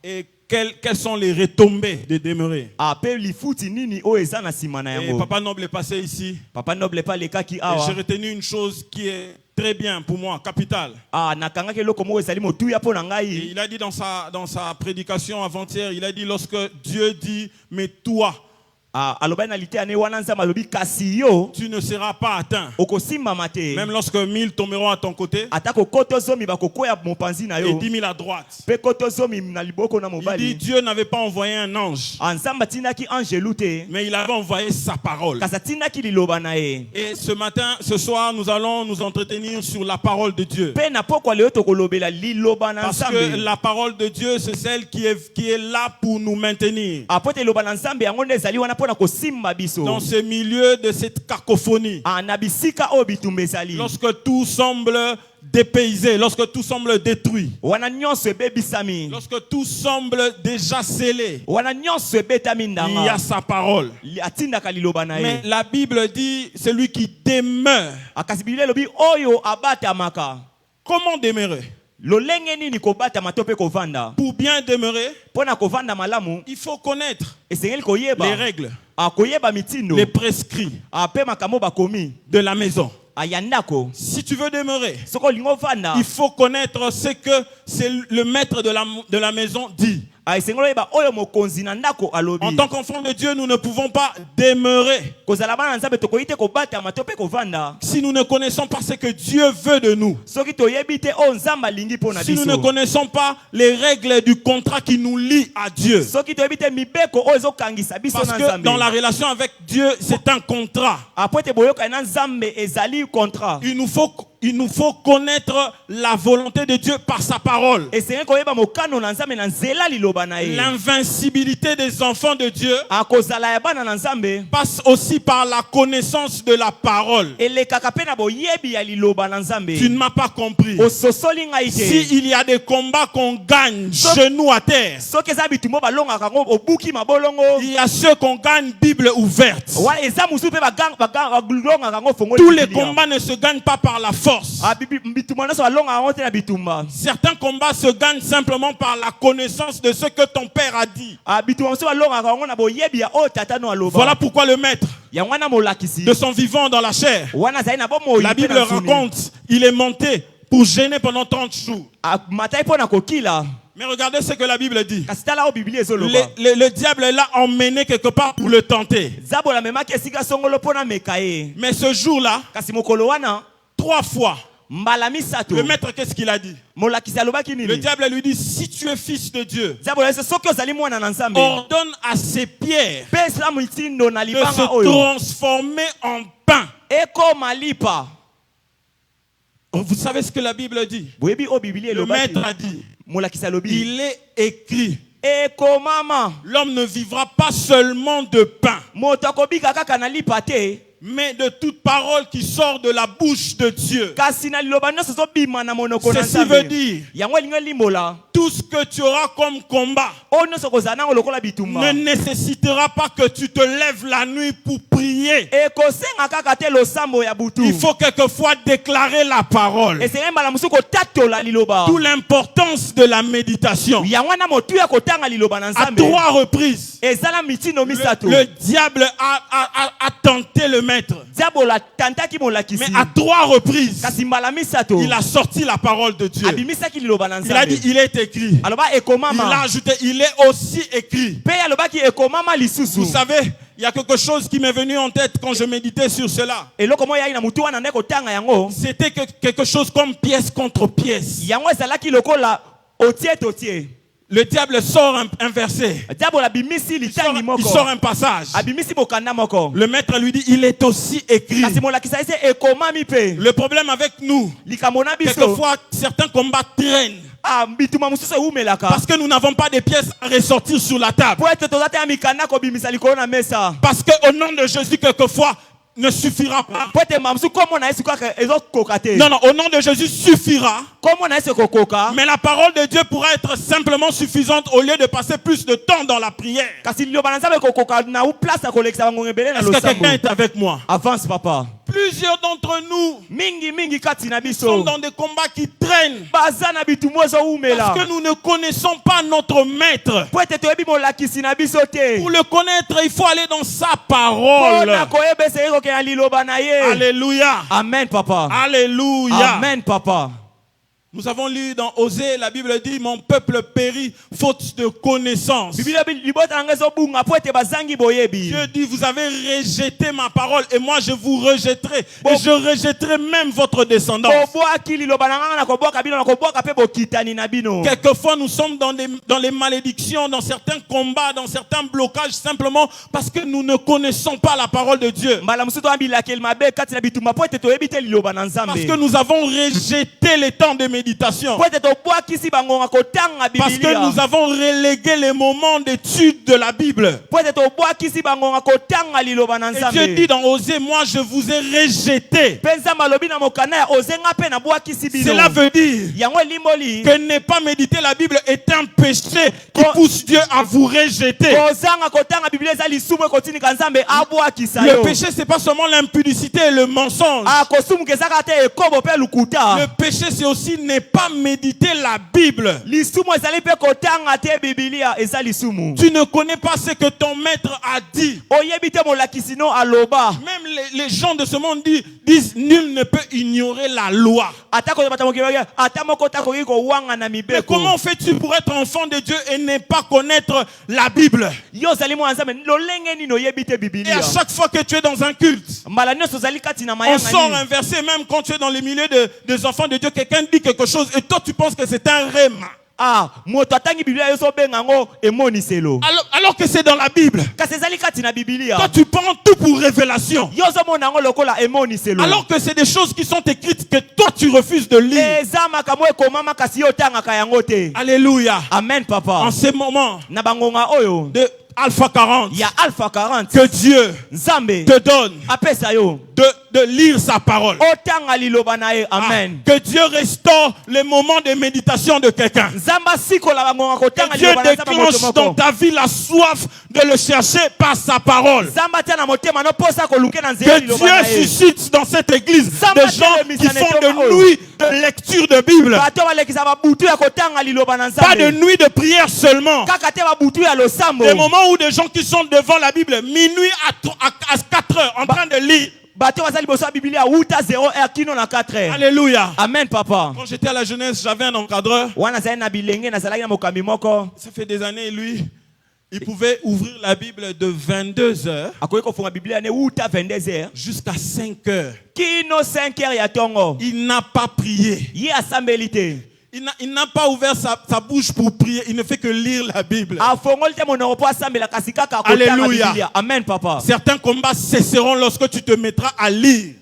Et quelles sont les retombées de demeurer. Et Papa Noble est passé ici. Et j'ai retenu une chose qui est très bien pour moi, capitale. Et il a dit dans sa prédication avant-hier, il a dit lorsque Dieu dit « mais toi », tu ne seras pas atteint. Même lorsque 1000 tomberont à ton côté et 10 000 à droite. Il dit Dieu n'avait pas envoyé un ange, mais il avait envoyé sa parole. Et ce soir, nous allons nous entretenir sur la parole de Dieu. Parce que la parole de Dieu, c'est celle qui est là pour nous maintenir dans ce milieu de cette cacophonie. Lorsque tout semble dépaysé, lorsque tout semble détruit, lorsque tout semble déjà scellé, il y a sa parole. Mais la Bible dit celui qui demeure. Comment demeurer? Pour bien demeurer, il faut connaître les règles, les prescrits de la maison. Si tu veux demeurer, il faut connaître ce que le maître de la maison dit. En tant qu'enfant de Dieu, nous ne pouvons pas demeurer si nous ne connaissons pas ce que Dieu veut de nous. Si nous ne connaissons pas les règles du contrat qui nous lie à Dieu. Parce que dans la relation avec Dieu, c'est un contrat. Il nous faut connaître la volonté de Dieu par sa parole. L'invincibilité des enfants de Dieu passe aussi par la connaissance de la parole. Tu ne m'as pas compris. S'il y a des combats qu'on gagne genoux à terre, il y a ceux qu'on gagne Bible ouverte. Tous les combats ne se gagnent pas par la force. Certains combats se gagnent simplement par la connaissance de ce que ton père a dit. Voilà pourquoi le maître, de son vivant dans la chair, la Bible raconte, il est monté pour gêner pendant 30 jours. Mais regardez ce que la Bible dit. Le diable l'a emmené quelque part pour le tenter. Mais ce jour-là, 3 fois, le maître, qu'est-ce qu'il a dit? Le diable lui dit, si tu es fils de Dieu, ordonne à ces pierres de se transformer en pain. Vous savez ce que la Bible dit? Le maître a dit, il est écrit, l'homme ne vivra pas seulement de pain, mais de toute parole qui sort de la bouche de Dieu. Ceci veut dire, tout ce que tu auras comme combat ne nécessitera pas que tu te lèves la nuit pour prier. Il faut quelquefois déclarer la parole. D'où l'importance de la méditation. À 3 reprises, le diable a tenté le maître. Mais à 3 reprises, il a sorti la parole de Dieu. Il a dit, il est écrit. Il a ajouté, il est aussi écrit. Vous savez, il y a quelque chose qui m'est venu en tête quand je méditais sur cela. C'était quelque chose comme pièce contre pièce. Le diable sort un verset. Il sort un passage. Le maître lui dit, il est aussi écrit. Le problème avec nous, quelquefois certains combats traînent. Parce que nous n'avons pas de pièces à ressortir sur la table. Parce qu'au nom de Jésus, quelquefois, ne suffira pas. Non, au nom de Jésus suffira. Mais la parole de Dieu pourra être simplement suffisante au lieu de passer plus de temps dans la prière. Est-ce que quelqu'un est avec moi? Avance, papa. Plusieurs d'entre nous sont dans des combats qui traînent parce que nous ne connaissons pas notre maître. Pour le connaître, il faut aller dans sa parole. Alléluia. Amen, papa. Alléluia. Amen, papa. Nous avons lu dans Osée, la Bible dit, mon peuple périt faute de connaissance. Dieu dit, vous avez rejeté ma parole et moi je vous rejetterai. Et je rejetterai même votre descendance. Quelquefois nous sommes dans les malédictions, dans certains combats, dans certains blocages, simplement parce que nous ne connaissons pas la parole de Dieu. Parce que nous avons rejeté les temps de méditation. Parce que nous avons relégué les moments d'étude de la Bible. Et Dieu dit dans Osée, moi je vous ai rejeté. Cela veut dire que ne pas méditer la Bible est un péché qui pousse Dieu à vous rejeter. Le péché, c'est pas seulement l'impudicité et le mensonge. Le péché, c'est aussi ne pas méditer la Bible. Tu ne connais pas ce que ton maître a dit. Même les gens de ce monde disent nul ne peut ignorer la loi. Mais comment fais-tu pour être enfant de Dieu et ne pas connaître la Bible? Et à chaque fois que tu es dans un culte, on sort un verset, même quand tu es dans le milieu des enfants de Dieu, quelqu'un dit quelque chose et toi tu penses que c'est un rêve. Alors que c'est dans la Bible. Toi tu prends tout pour révélation. Alors que c'est des choses qui sont écrites que toi tu refuses de lire. Alléluia. Amen, papa. En ces moments de Alpha 40, il y a Alpha 40 que Dieu te donne de lire sa parole. Amen. Que Dieu restaure les moments de méditation de quelqu'un. Que Dieu déclenche dans ta vie la soif de le chercher par sa parole. Que Dieu suscite dans cette église des gens qui font de nuit de lecture de Bible. Pas de nuit de prière seulement. Des moments où des gens qui sont devant la Bible, minuit à 4 heures, en train de lire. Alléluia. Amen, papa. Quand j'étais à la jeunesse, j'avais un encadreur. Ça fait des années, lui, il pouvait ouvrir la Bible de 22 heures jusqu'à 5 heures. Il n'a pas prié. Il n'a pas ouvert sa bouche pour prier. Il ne fait que lire la Bible. Alléluia. Amen, papa. Certains combats cesseront lorsque tu te mettras à lire.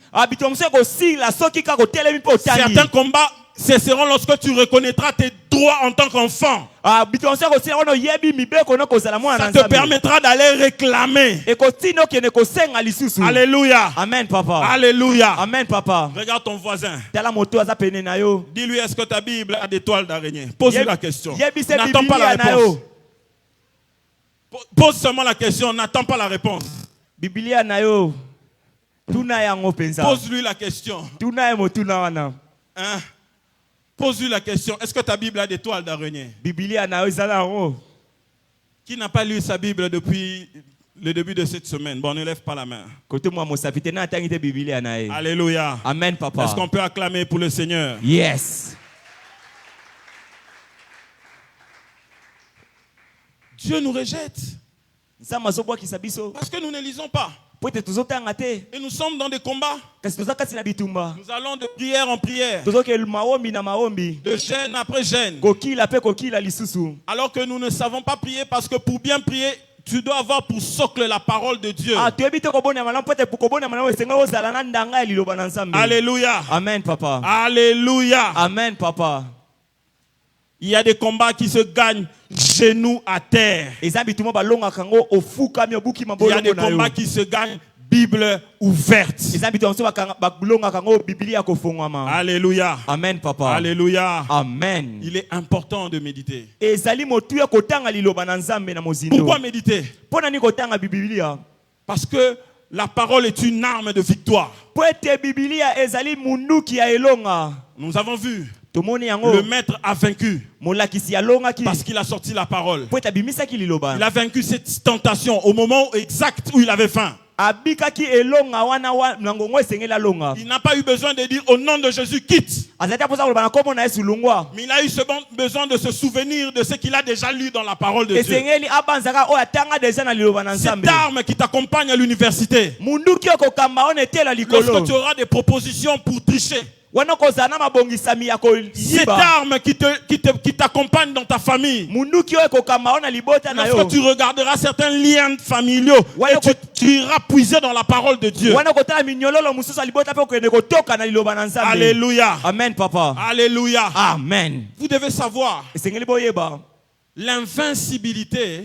Certains combats cesseront lorsque tu reconnaîtras tes droits en tant qu'enfant. Ça te permettra d'aller réclamer. Alléluia. Amen, papa. Alléluia. Amen, papa. Regarde ton voisin. Dis-lui, est-ce que ta Bible a des toiles d'araignée? Pose-lui la question. N'attends pas la réponse. Pose seulement la question, n'attends pas la réponse. Pose-lui la question. Hein? Pose-lui la question. Est-ce que ta Bible a des toiles d'araignée? Qui n'a pas lu sa Bible depuis le début de cette semaine? Bon, ne lève pas la main. Alléluia. Amen, papa. Est-ce qu'on peut acclamer pour le Seigneur? Yes. Dieu nous rejette. Parce que nous ne lisons pas. Et nous sommes dans des combats. Nous allons de prière en prière, de gêne après gêne. Alors que nous ne savons pas prier, parce que pour bien prier, tu dois avoir pour socle la parole de Dieu. Alléluia. Amen, papa. Alléluia. Amen, papa. Il y a des combats qui se gagnent genoux à terre. Il y a des combats qui se gagnent Bible ouverte. Alléluia. Amen, papa. Alléluia. Amen. Il est important de méditer. Pourquoi méditer? Parce que la parole est une arme de victoire. Nous avons vu. Le maître a vaincu parce qu'il a sorti la parole. Il a vaincu cette tentation au moment exact où il avait faim. Il n'a pas eu besoin de dire au nom de Jésus quitte. Mais il a eu besoin de se souvenir de ce qu'il a déjà lu dans la parole de Dieu. Cette arme qui t'accompagne à l'université. Lorsque tu auras des propositions pour tricher. Cette arme qui t'accompagne dans ta famille. Lorsque tu regarderas certains liens familiaux et tu iras puiser dans la parole de Dieu. Alléluia. Amen, papa. Alléluia. Amen. Vous devez savoir, l'invincibilité,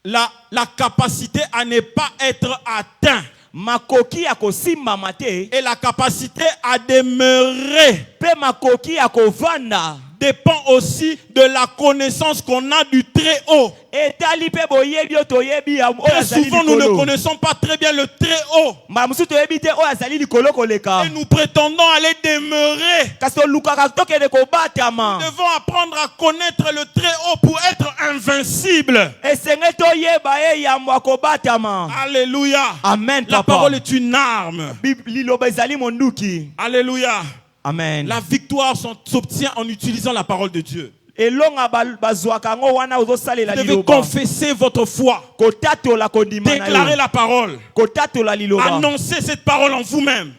la capacité à ne pas être atteint, et la capacité à demeurer dépend aussi de la connaissance qu'on a du très haut. Très souvent, nous ne connaissons pas très bien le très haut. Et nous prétendons aller demeurer. Nous devons apprendre à connaître le très haut pour être invincible. Alléluia. Amen, la parole est une arme. Alléluia. Amen. La victoire s'obtient en utilisant la parole de Dieu. Vous devez confesser votre foi, déclarer la parole, annoncer cette parole en vous-même.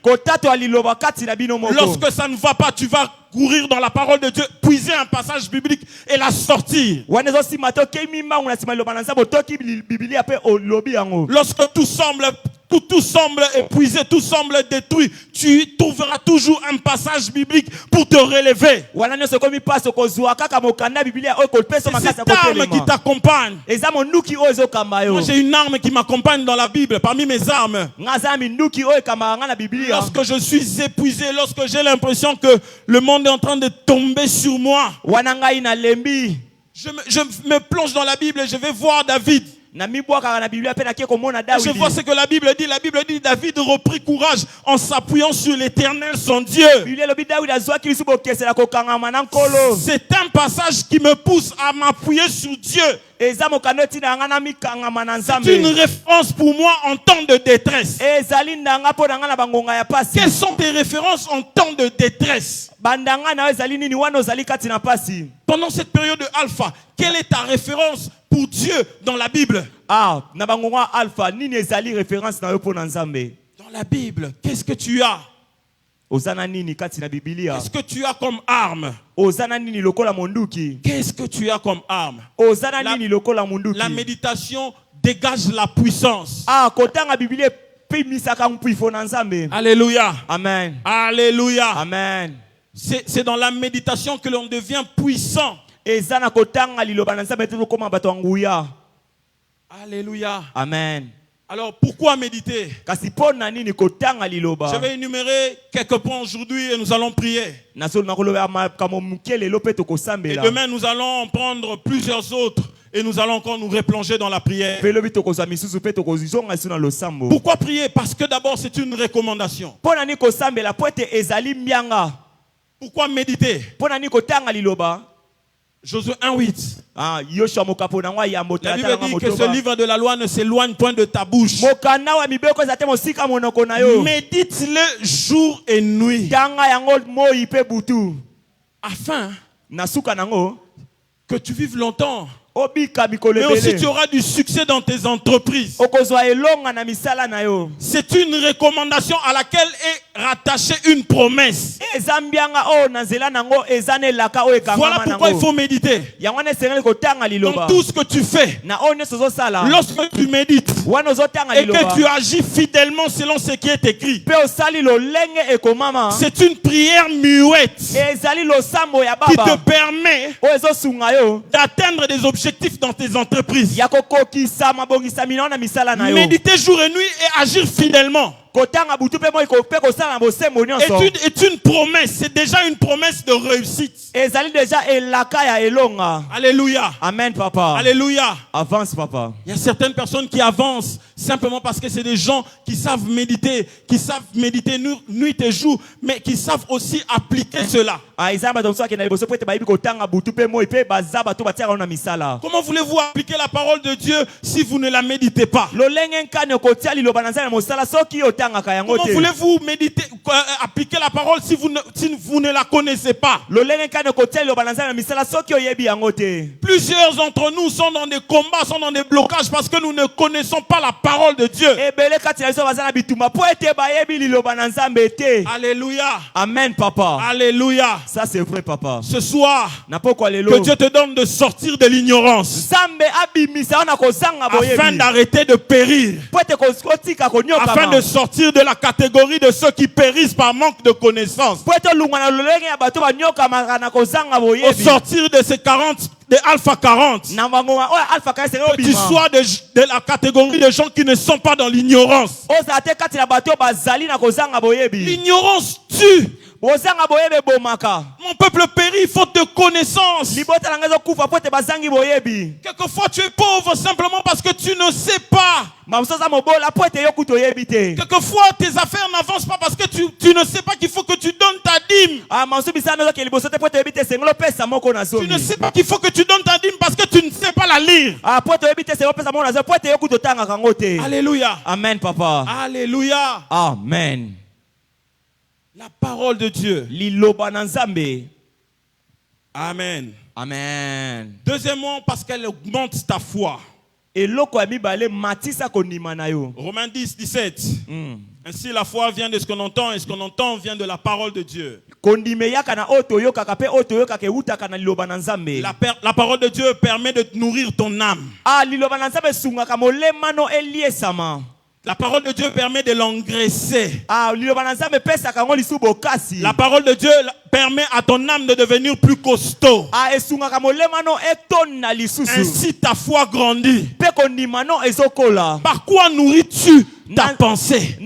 Lorsque ça ne va pas, tu vas courir dans la parole de Dieu, puiser un passage biblique et la sortir. Lorsque tout semble épuisé, tout semble détruit, tu trouveras toujours un passage biblique pour te relever. C'est cette arme qui t'accompagne. Moi, j'ai une arme qui m'accompagne dans la Bible, parmi mes armes. Lorsque je suis épuisé, lorsque j'ai l'impression que le monde est en train de tomber sur moi, je me plonge dans la Bible et je vais voir David. Je vois ce que la Bible dit. La Bible dit David reprit courage en s'appuyant sur l'Éternel son Dieu. C'est un passage qui me pousse à m'appuyer sur Dieu. C'est une référence pour moi en temps de détresse. Quelles sont tes références en temps de détresse? Pendant cette période de alpha, quelle est ta référence pour Dieu dans la Bible? Dans la Bible, qu'est-ce que tu as? Qu'est-ce que tu as comme arme? Qu'est-ce que tu as comme arme? La méditation dégage la puissance. Alléluia. Amen. Alléluia. Amen. C'est dans la méditation que l'on devient puissant. Alléluia. Amen. Alors pourquoi méditer? Je vais énumérer quelques points aujourd'hui et nous allons prier. Et demain nous allons prendre plusieurs autres et nous allons encore nous replonger dans la prière. Pourquoi prier? Parce que d'abord c'est une recommandation. Pourquoi méditer? Josué 1:8. La Bible dit que ce livre de la loi ne s'éloigne point de ta bouche. Médite-le jour et nuit. Afin que tu vives longtemps. Mais aussi tu auras du succès dans tes entreprises. C'est une recommandation à laquelle est rattachée une promesse. Voilà pourquoi il faut méditer. Dans tout ce que tu fais, lorsque tu médites et que tu agis fidèlement selon ce qui est écrit, c'est une prière muette qui te permet d'atteindre des objectifs dans tes entreprises. Méditer jour et nuit et agir fidèlement est une promesse. C'est déjà une promesse de réussite. Alléluia. Amen, papa. Alléluia. Avance, papa. Il y a certaines personnes qui avancent simplement parce que c'est des gens qui savent méditer nuit et jour, mais qui savent aussi appliquer cela. Comment voulez-vous appliquer la parole de Dieu si vous ne la méditez pas? Comment voulez-vous appliquer la parole si vous ne la connaissez pas? Plusieurs d'entre nous sont dans des combats, sont dans des blocages parce que nous ne connaissons pas la parole de Dieu. Alléluia. Amen, papa. Alléluia. Ça c'est vrai, papa. Ce soir, que Dieu te donne de sortir de l'ignorance afin d'arrêter de périr, afin de sortir de la catégorie de ceux qui périssent par manque de connaissance, au sortir de ces 40 de Alpha 40, que tu sois de la catégorie de gens qui ne sont pas dans l'ignorance. L'ignorance tue. Mon peuple périt faute de connaissance. Quelquefois tu es pauvre simplement parce que tu ne sais pas. Quelquefois tes affaires n'avancent pas parce que tu ne sais pas qu'il faut que tu donnes ta dîme. Tu ne sais pas qu'il faut que tu donnes ta dîme parce que tu ne sais pas la lire. Alléluia. Amen, papa. Alléluia. Amen. La parole de Dieu. Amen. Amen. Deuxièmement, parce qu'elle augmente ta foi. Romains 10, 17. Ainsi la foi vient de ce qu'on entend et ce qu'on entend vient de la parole de Dieu. La parole de Dieu permet de nourrir ton âme. La parole de Dieu permet de l'engraisser. La parole de Dieu permet à ton âme de devenir plus costaud. Ainsi ta foi grandit. Par quoi nourris-tu ta pensée?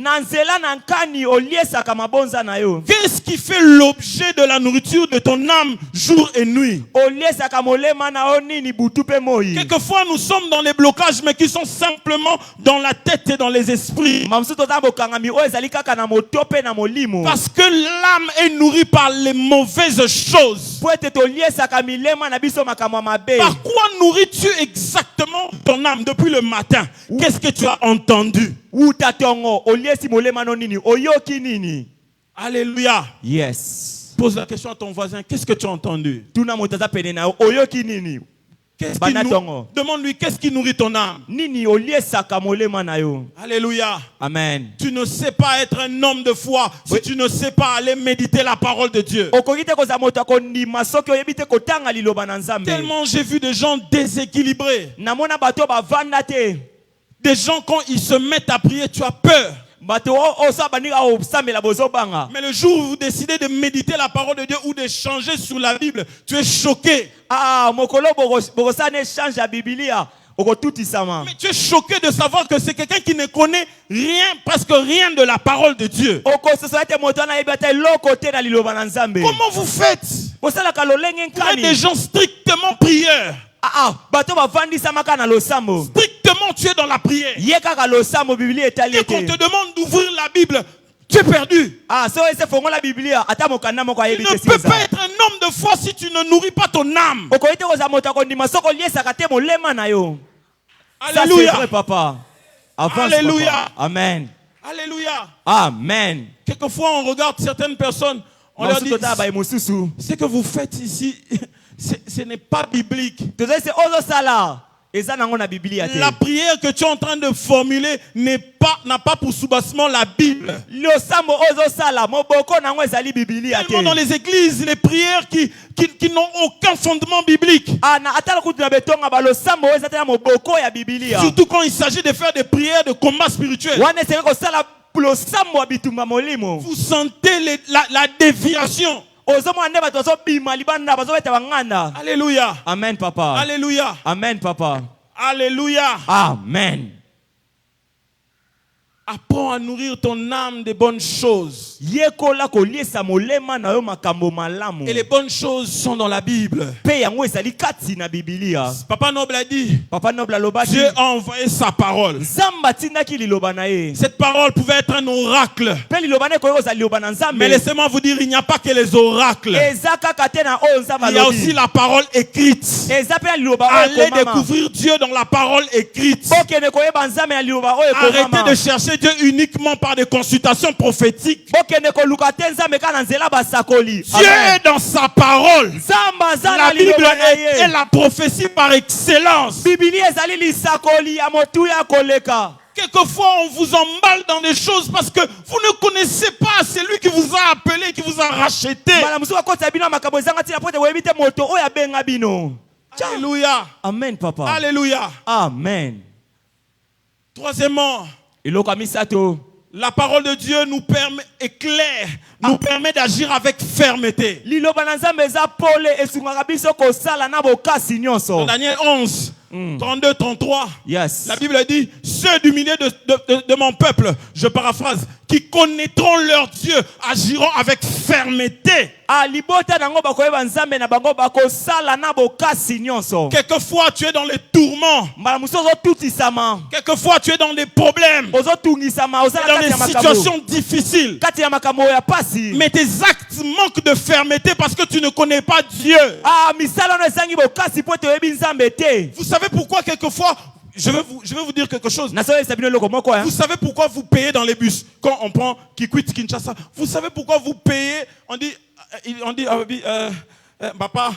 Qu'est-ce qui fait l'objet de la nourriture de ton âme jour et nuit? Quelquefois nous sommes dans les blocages mais qui sont simplement dans la tête et dans les esprits. Parce que l'âme est nourrie par les mauvaises choses. Par quoi nourris-tu exactement ton âme depuis le matin? Qu'est-ce que tu as entendu? Alléluia. Yes. Pose la question à ton voisin. Qu'est-ce que tu as entendu? Demande-lui qu'est-ce qui nourrit ton âme. Alléluia. Amen. Tu ne sais pas être un homme de foi si tu ne sais pas aller méditer la parole de Dieu. Tellement j'ai vu des gens déséquilibrés. Des gens quand ils se mettent à prier, tu as peur. Mais le jour où vous décidez de méditer la parole de Dieu ou de changer sur la Bible, tu es choqué. Mais tu es choqué de savoir que c'est quelqu'un qui ne connaît rien, presque rien de la parole de Dieu. Comment vous faites? Vous êtes des gens strictement prieurs. Strictement tu es dans la prière. Et qu'on te demande d'ouvrir la Bible, tu es perdu. Tu ne peux pas être un homme de foi si tu ne nourris pas ton âme. Alléluia. Ça, c'est vrai, papa. Alléluia. Papa. Amen. Alléluia. Amen. Quelquefois on regarde certaines personnes, on leur dit, ce que vous faites ici, ce n'est pas biblique. La prière que tu es en train de formuler n'a pas pour soubassement la Bible. Tellement dans les églises, les prières qui n'ont aucun fondement biblique. Surtout quand il s'agit de faire des prières de combat spirituel. Vous sentez la déviation. Alléluia. Amen, papa. Alléluia. Amen, papa. Alléluia. Amen. Apprends à nourrir ton âme de bonnes choses. Et les bonnes choses sont dans la Bible. Papa Noble a dit, Dieu a envoyé sa parole. Cette parole pouvait être un oracle. Mais laissez-moi vous dire, il n'y a pas que les oracles. Il y a aussi la parole écrite. Allez découvrir Dieu dans la parole écrite. Arrêtez de chercher Dieu uniquement par des consultations prophétiques. Dieu est dans sa parole. La Bible est la prophétie par excellence. Quelquefois on vous emballe dans des choses parce que vous ne connaissez pas celui qui vous a appelé, qui vous a racheté. Alléluia. Amen, papa. Alléluia. Amen. Troisièmement, la parole de Dieu nous permet, éclaire, nous permet d'agir avec fermeté. Dans Daniel 11, 32, 33, yes. La Bible dit, ceux du milieu de mon peuple, je paraphrase, qui connaîtront leur Dieu, agiront avec fermeté. Quelquefois tu es dans les tourments. Quelquefois tu es dans des problèmes, dans des situations difficiles. Mais tes actes manquent de fermeté parce que tu ne connais pas Dieu. Vous savez pourquoi quelquefois, je vais vous dire quelque chose. Vous savez pourquoi vous payez dans les bus quand on prend Kikwit Kinshasa? Vous savez pourquoi vous payez? On dit papa,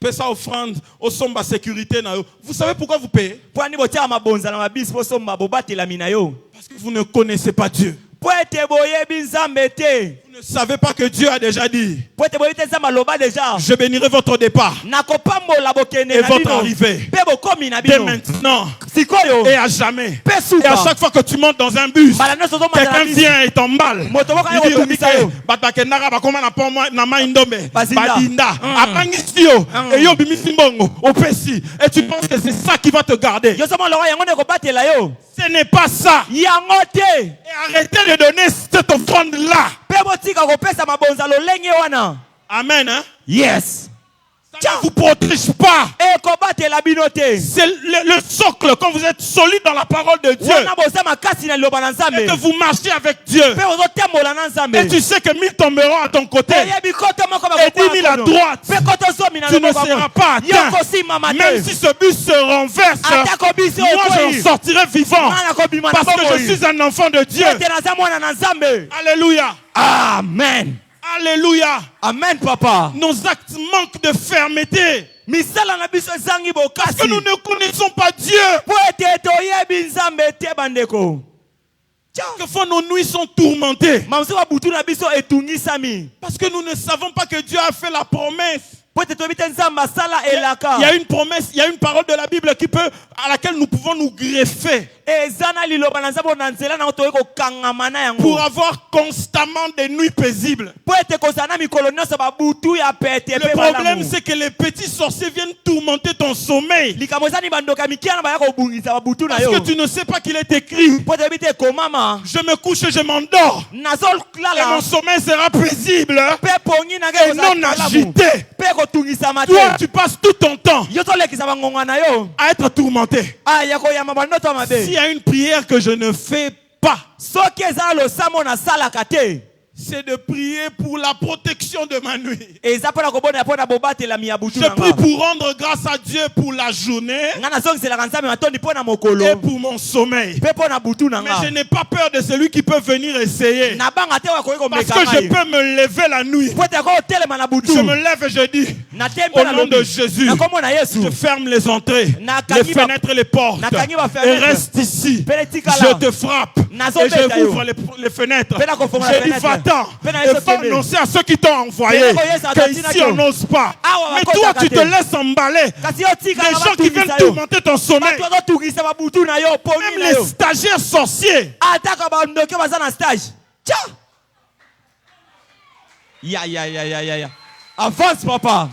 paie ça offrande au somba sécurité. Vous savez pourquoi vous payez? Parce que vous ne connaissez pas Dieu. Vous ne savez pas que Dieu a déjà dit, je bénirai votre départ et votre arrivée dès maintenant et à jamais. Et à chaque fois que tu montes dans un bus, quelqu'un vient et t'emballe. Et tu penses que c'est ça qui va te garder. Ce n'est pas ça. Et arrêtez de donner cette offrande-là. Amen. Hein? Yes. Ça ne vous protège pas. C'est le socle quand vous êtes solide dans la parole de Dieu. Et que vous marchez avec Dieu. Et tu sais que 1000 tomberont à ton côté et 10 000 à droite. Tu ne seras pas atteint. Même si ce bus se renverse, moi j'en sortirai vivant. Parce que je suis un enfant de Dieu. Alléluia. Amen. Alléluia. Amen, papa. Nos actes manquent de fermeté. Parce que nous ne connaissons pas Dieu. Quelquefois nos nuits sont tourmentées. Parce que nous ne savons pas que Dieu a fait la promesse. Il y a une promesse, il y a une parole de la Bible à laquelle nous pouvons nous greffer pour avoir constamment des nuits paisibles. Le problème, c'est que les petits sorciers viennent tourmenter ton sommeil. Parce que tu ne sais pas qu'il est écrit: je me couche et je m'endors, et mon sommeil sera paisible et non agité. Toi, tu passes tout ton temps à être tourmenté. S'il y a une prière que je ne fais pas, c'est de prier pour la protection de ma nuit. Je prie pour rendre grâce à Dieu pour la journée et pour mon sommeil. Mais je n'ai pas peur de celui qui peut venir essayer. Parce que je peux me lever la nuit. Je me lève et je dis: au nom de Jésus, je ferme les entrées, les fenêtres et les portes, et reste ici. Je te frappe et je ouvre les fenêtres. Je dis: va-t'en et va annoncer à ceux qui t'ont envoyé qu'ici on n'ose pas. Mais toi, tu te laisses emballer. Les gens qui viennent tourmenter ton sommeil, même les stagiaires sorciers. Avance, papa.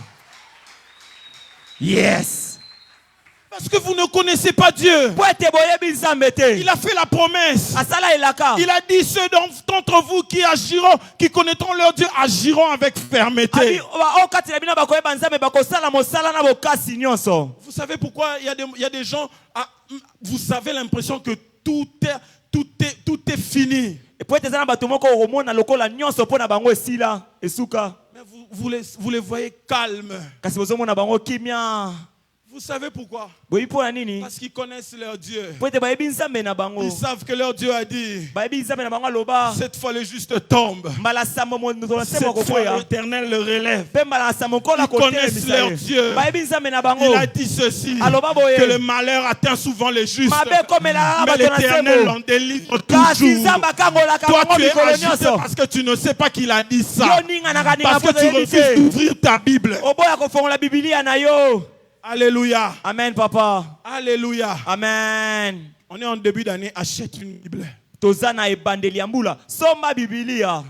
Yes. Parce que vous ne connaissez pas Dieu. Il a fait la promesse. Il a dit: ceux d'entre vous qui agiront, qui connaîtront leur Dieu, agiront avec fermeté. Vous savez pourquoi il y a des gens, vous avez l'impression que tout est fini. Mais vous les voyez calmes. Vous savez pourquoi? Parce qu'ils connaissent leur Dieu. Ils savent que leur Dieu a dit: cette fois le juste tombe, cette fois l'Éternel le relève. Ils connaissent leur Dieu. Il a dit ceci, que le malheur atteint souvent les justes, mais l'Éternel en délivre toujours. Toi, tu es agité parce que tu ne sais pas qu'il a dit ça, parce que tu refuses d'ouvrir ta Bible. Alléluia. Amen, papa. Alléluia. Amen. On est en début d'année, achète une Bible. Tozana e bandeliambula. Soma Biblia.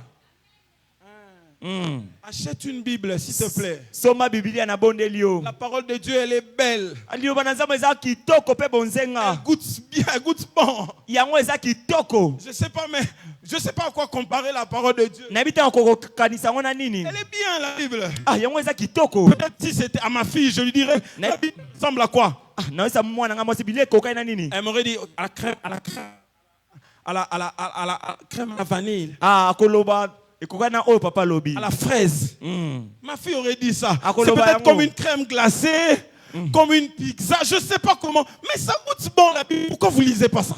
Achète une Bible, s'il te plaît. Soma Biblia na bondelio. La parole de Dieu, elle est belle. Alio banazama eza kitoko pe bonzenga. Elle goûte bien, elle goûte bon. Yango eza kitoko. Je sais pas, mais je sais pas à quoi comparer la parole de Dieu. Nabita ko kanisa ngona nini? Elle est bien, la Bible. Ah, yango eza kitoko. Peut-être si c'était à ma fille, je lui dirais: la Bible ressemble à quoi? Ah, na esa mwana nga mwasi bile kokai na nini? Elle m'aurait dit: à la crème, à la crème à la vanille. Ah, koloba. À la fraise. Ma fille aurait dit ça. C'est peut-être comme une crème glacée, comme une pizza. Je ne sais pas comment. Mais ça goûte bon la Bible. Pourquoi vous ne lisez pas ça?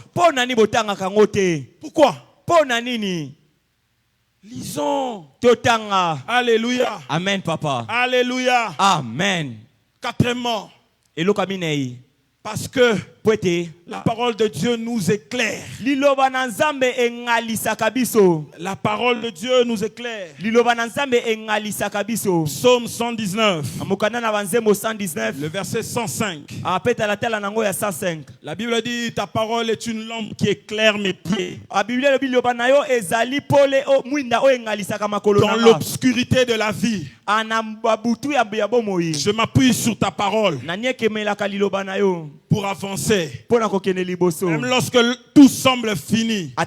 Pourquoi? Lisons. Alléluia. Amen, papa. Alléluia. Amen. Quatrièmement, parce que la parole de Dieu nous éclaire. La parole de Dieu nous éclaire. Psaume 119. Le verset 105. La Bible dit: ta parole est une lampe qui éclaire mes pieds. Dans l'obscurité de la vie, je m'appuie sur ta parole pour avancer. Même lorsque tout semble fini, la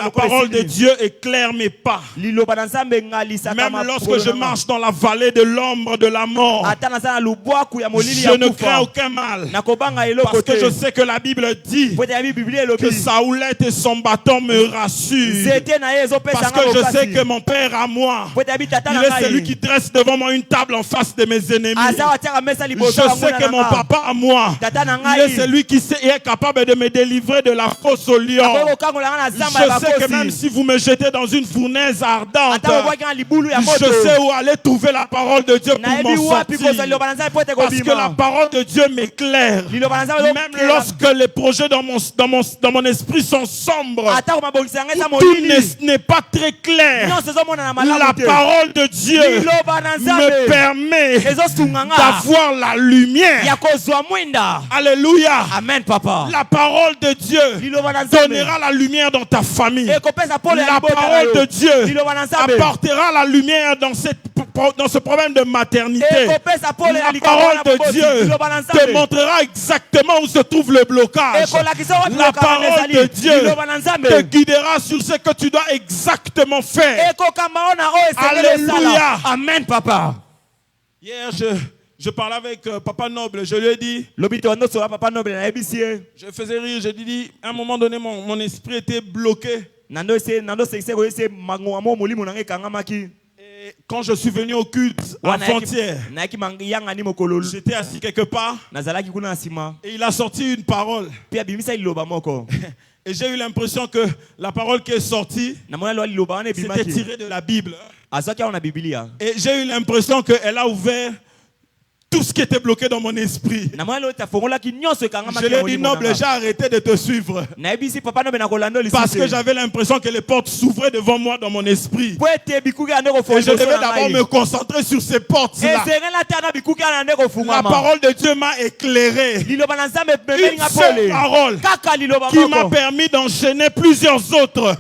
parole de Dieu éclaire mes pas. Même lorsque je marche dans la vallée de l'ombre de la mort, je ne crains aucun mal, parce que je sais que la Bible dit que sa houlette et son bâton me rassurent. Parce que je sais que mon Père à moi, il est celui qui dresse devant moi une table en face de mes ennemis. Je sais que mon papa à moi, il est est celui qui est capable de me délivrer de la fosse au lion. Je sais que même si vous me jetez dans une fournaise ardente, je sais où aller trouver la parole de Dieu pour m'en sortir. Parce que la parole de Dieu m'éclaire. Même lorsque les projets dans mon esprit sont sombres, tout n'est pas très clair. La parole de Dieu me permet d'avoir la lumière. Alléluia. Amen, papa. La parole de Dieu donnera la lumière dans ta famille. La parole de Dieu apportera la lumière dans ce problème de maternité. La parole de Dieu te montrera exactement où se trouve le blocage. La parole de Dieu te guidera sur ce que tu dois exactement faire. Alléluia. Amen, papa. Hier, je parlais avec Papa Noble, je lui ai dit, je faisais rire, je lui ai dit, à un moment donné, mon esprit était bloqué. Et quand je suis venu au culte avant-hier, j'étais assis quelque part et il a sorti une parole. Et j'ai eu l'impression que la parole qui est sortie, c'était tiré de la Bible. Et j'ai eu l'impression qu'elle a ouvert tout ce qui était bloqué dans mon esprit. Je lui ai dit, Noble, j'ai arrêté de te suivre. Parce que j'avais l'impression que les portes s'ouvraient devant moi dans mon esprit. Et je devais d'abord me concentrer sur ces portes-là. La parole de Dieu m'a éclairé. Une seule parole qui m'a permis d'enchaîner plusieurs autres.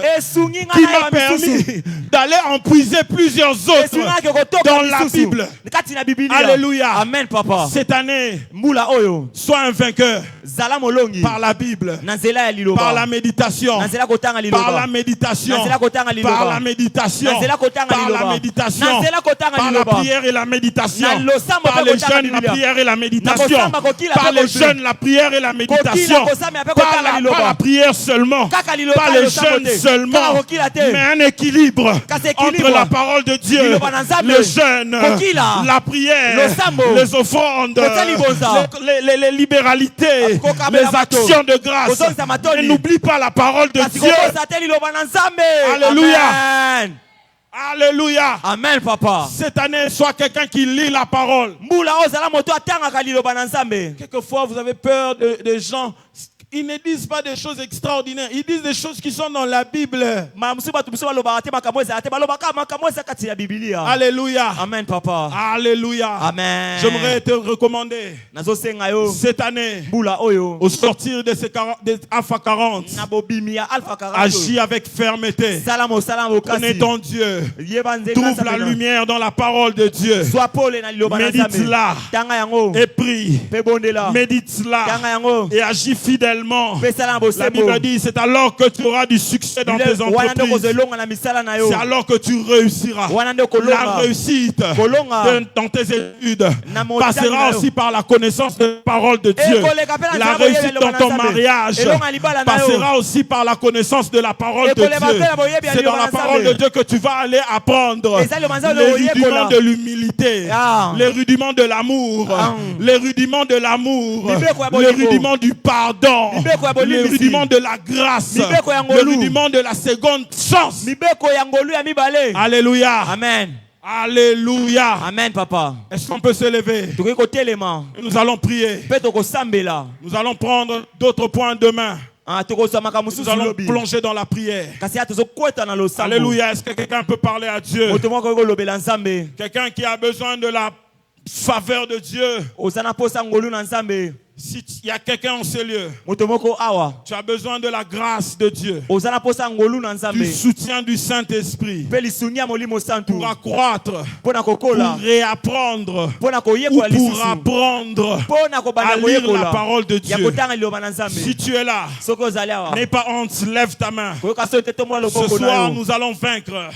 Qui m'a permis d'aller en puiser plusieurs autres dans la Bible. Alléluia. Amen, papa. Cette année, sois un vainqueur par la Bible, par la méditation, par la méditation, par la méditation, par la méditation, par la prière et la méditation, par les jeunes, la prière et la méditation, par les jeunes, la prière et la méditation, pas la prière seulement, pas les jeunes seulement, mais un équilibre entre la parole de Dieu, les jeunes, la prière, les offrandes, les libéralités, les actions de grâce. Et n'oublie pas la parole de Dieu. Alléluia. Alléluia. Amen, papa. Cette année, sois quelqu'un qui lit la parole. Quelquefois, vous avez peur des gens. Ils ne disent pas des choses extraordinaires. Ils disent des choses qui sont dans la Bible. Alléluia. Amen, papa. Alléluia. Amen. J'aimerais te recommander cette année, au sortir de ces Alpha 40, agis avec fermeté. Connais ton Dieu. Trouve la lumière dans la parole de Dieu. Médite-la et prie. Médite-la et agis fidèlement. La Bible dit, c'est alors que tu auras du succès dans tes entreprises. C'est alors que tu réussiras. La réussite dans tes études passera aussi par la connaissance de la parole de Dieu. La réussite dans ton mariage passera aussi par la connaissance de la parole de Dieu. C'est dans la parole de Dieu que tu vas aller apprendre les rudiments de l'humilité, les rudiments de l'amour, les rudiments de l'amour, les rudiments du pardon, les rudiments de la grâce, le rudiment de la seconde chance. Alléluia. Amen. Alléluia. Amen, papa. Est-ce qu'on peut se lever? Et nous allons prier. Nous allons prendre d'autres points demain. Nous allons plonger dans la prière. Alléluia. Est-ce que quelqu'un peut parler à Dieu? Quelqu'un qui a besoin de la faveur de Dieu. Si il y a quelqu'un en ce lieu, tu as besoin de la grâce de Dieu, du soutien du Saint-Esprit pour accroître, pour réapprendre, ou pour apprendre à lire la parole de Dieu. Si tu es là, n'aie pas honte, lève ta main. Ce soir, nous allons vaincre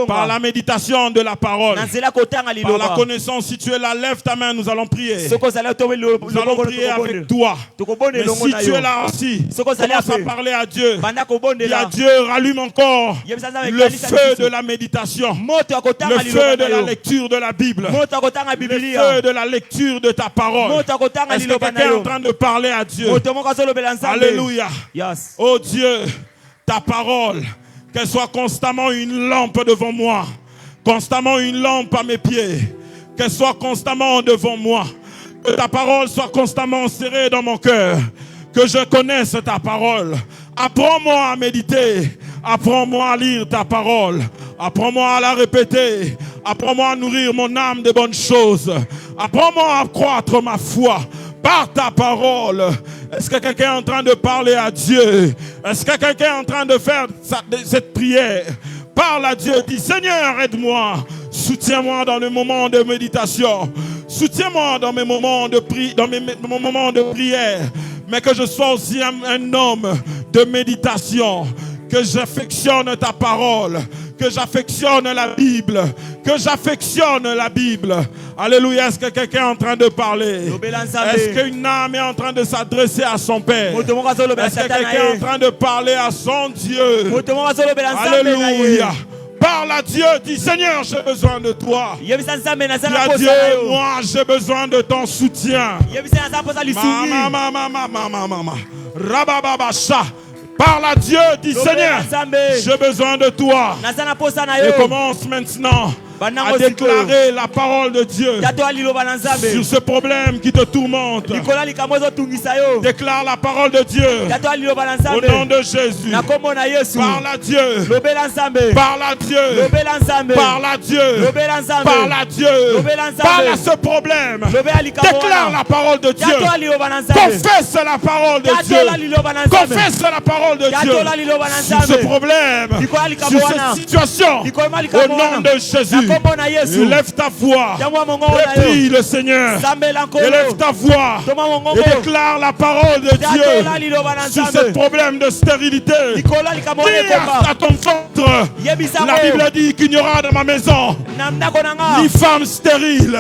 par la méditation de la parole, par la connaissance. Si tu es là, lève ta main, nous allons prier. Nous allons allons prier avec toi. Mais si tu es là aussi, commence à parler à Dieu. Dis à Dieu, rallume encore le feu de la méditation, le feu de la lecture de la Bible, le feu de la lecture de ta parole. Est-ce que quelqu'un est en train de parler à Dieu? Alléluia. Oh Dieu, ta parole, qu'elle soit constamment une lampe devant moi, constamment une lampe à mes pieds, qu'elle soit constamment devant moi, que ta parole soit constamment serrée dans mon cœur, que je connaisse ta parole. Apprends-moi à méditer, apprends-moi à lire ta parole, apprends-moi à la répéter, apprends-moi à nourrir mon âme de bonnes choses, apprends-moi à accroître ma foi par ta parole. Est-ce que quelqu'un est en train de parler à Dieu? Est-ce que quelqu'un est en train de faire cette prière? Parle à Dieu, dis Seigneur, aide-moi, soutiens-moi dans le moment de méditation, soutiens-moi dans mes moments de prière, mais que je sois aussi un homme de méditation, que j'affectionne ta parole, que j'affectionne la Bible, que j'affectionne la Bible. Alléluia. Est-ce que quelqu'un est en train de parler? Est-ce qu'une âme est en train de s'adresser à son Père? Est-ce que quelqu'un est en train de parler à son Dieu? Alléluia. Parle à Dieu, dis Seigneur, j'ai besoin de toi. Dis à Dieu, moi j'ai besoin de ton soutien. Parle à Dieu, dis Seigneur, j'ai besoin de toi. Et commence maintenant à déclarer la parole de Dieu sur ce problème qui te tourmente. Déclare la parole de Dieu au nom de Jésus. Parle à Dieu. Parle à Dieu. Parle à Dieu. Parle à Dieu. Parle à ce problème. Déclare la parole de Dieu. Confesse la parole de Dieu. Confesse la parole de Dieu sur ce problème, sur cette situation, au nom de Jésus. Élève ta voix et prie le Seigneur. Élève ta voix et déclare la parole de Dieu sur ce problème de stérilité. Dis à ton ventre, la Bible dit qu'il n'y aura dans ma maison ni femme stérile,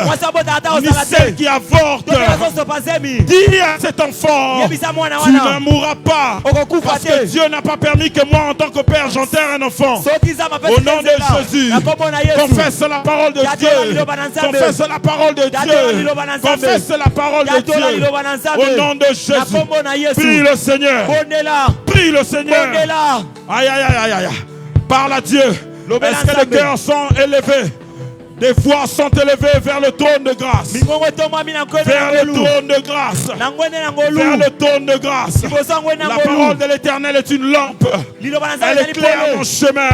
ni celle qui avorte. Dis à cet enfant, tu ne mourras pas, parce que Dieu n'a pas permis que moi en tant que père j'enterre un enfant. Au nom de Jésus, confesse la parole de Dieu. Confesse la parole de Dieu. Confesse la parole de Dieu. Au nom de Jésus. Prie le Seigneur. Prie le Seigneur. Aïe, aïe, aïe, aïe. Parle à Dieu. Est-ce que les cœurs sont élevés? Des voix sont élevées vers le trône de grâce. Vers le trône de grâce. Vers le trône de grâce. La parole de l'Éternel est une lampe. Elle éclaire mon chemin.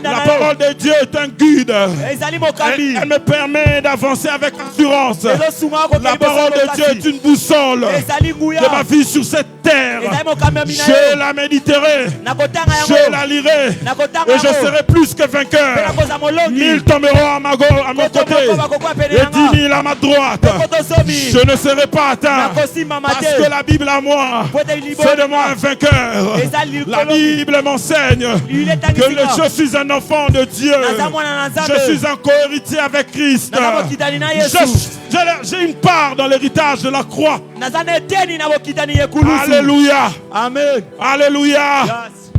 La parole de Dieu est un guide. Elle me permet d'avancer avec assurance. La parole de Dieu est une boussole de ma vie sur cette terre. Je la méditerai. Je la lirai. Et je serai plus que vainqueur. 1000 tomberont à mon côté et 10 000 à ma droite. Je ne serai pas atteint parce que la Bible à moi fait de moi un vainqueur. La Bible m'enseigne que je suis un enfant de Dieu. Je suis un co-héritier avec Christ. J'ai une part dans l'héritage de la croix. Alléluia. Amen. Alléluia.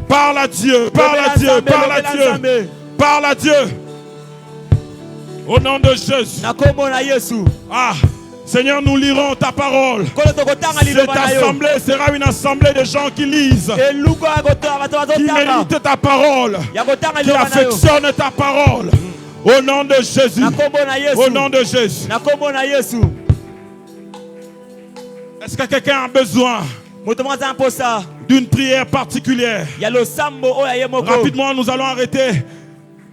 Parle à Dieu. Parle à Dieu. Parle à Dieu. Parle à Dieu. Au nom de Jésus. Ah, Seigneur, nous lirons ta parole. Cette assemblée sera une assemblée de gens qui lisent, qui méritent ta parole, qui affectionnent ta parole. Au nom de Jésus. Au nom de Jésus. Est-ce que quelqu'un a besoin d'une prière particulière? Rapidement, nous allons arrêter.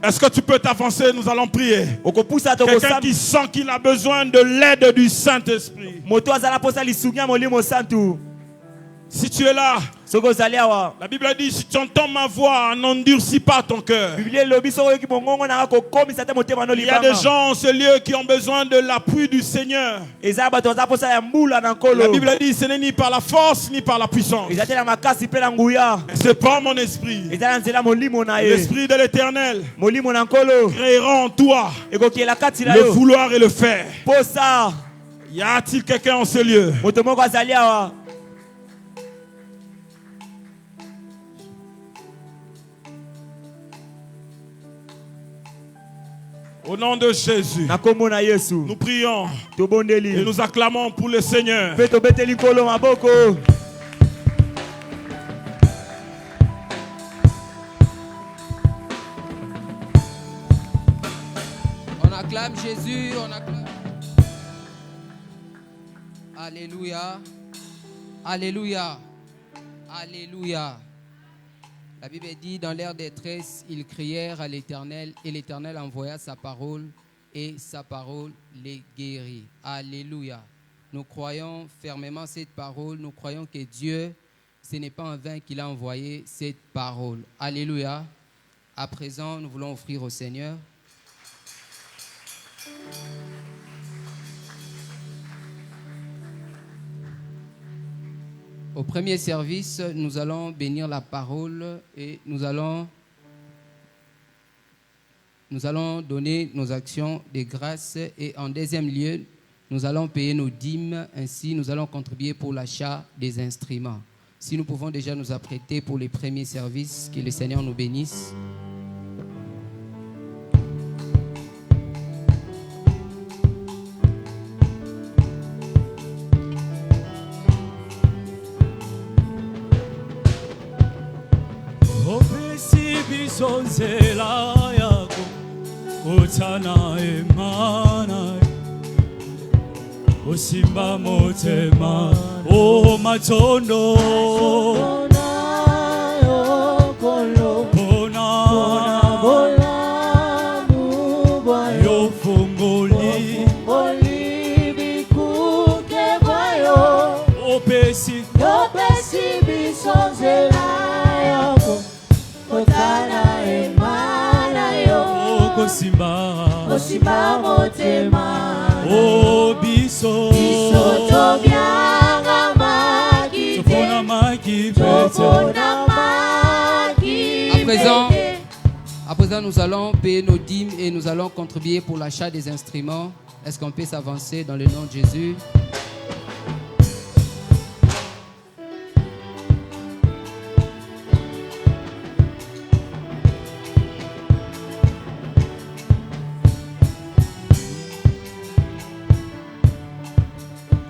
Est-ce que tu peux t'avancer? Nous allons prier. Quelqu'un qui sent qu'il a besoin de l'aide du Saint-Esprit. Si tu es là, la Bible dit, si tu entends ma voix, n'endurcis pas ton cœur. Il y a des gens en ce lieu qui ont besoin de l'appui du Seigneur. La Bible dit, ce n'est ni par la force ni par la puissance. C'est par mon esprit. L'esprit de l'Éternel créera en toi le vouloir et le faire. Y a-t-il quelqu'un en ce lieu? Au nom de Jésus, nous prions et nous acclamons pour le Seigneur. On acclame Jésus, on acclame. Alléluia. Alléluia. Alléluia. La Bible dit, dans leur détresse, ils crièrent à l'Éternel et l'Éternel envoya sa parole et sa parole les guérit. Alléluia. Nous croyons fermement cette parole. Nous croyons que Dieu, ce n'est pas en vain qu'il a envoyé cette parole. Alléluia. À présent, nous voulons offrir au Seigneur. Au premier service, nous allons bénir la parole et nous allons donner nos actions de grâce. Et en deuxième lieu, nous allons payer nos dîmes. Ainsi, nous allons contribuer pour l'achat des instruments. Si nous pouvons déjà nous apprêter pour les premiers services, que le Seigneur nous bénisse. Sonzela yako utana emana osimba motema o matondo yo fungoli bikuke bayo opesi bisonzela yako Otana emana yo Osimba motema Biso tobianga maki À présent, nous allons payer nos dîmes et nous allons contribuer pour l'achat des instruments. Est-ce qu'on peut s'avancer dans le nom de Jésus?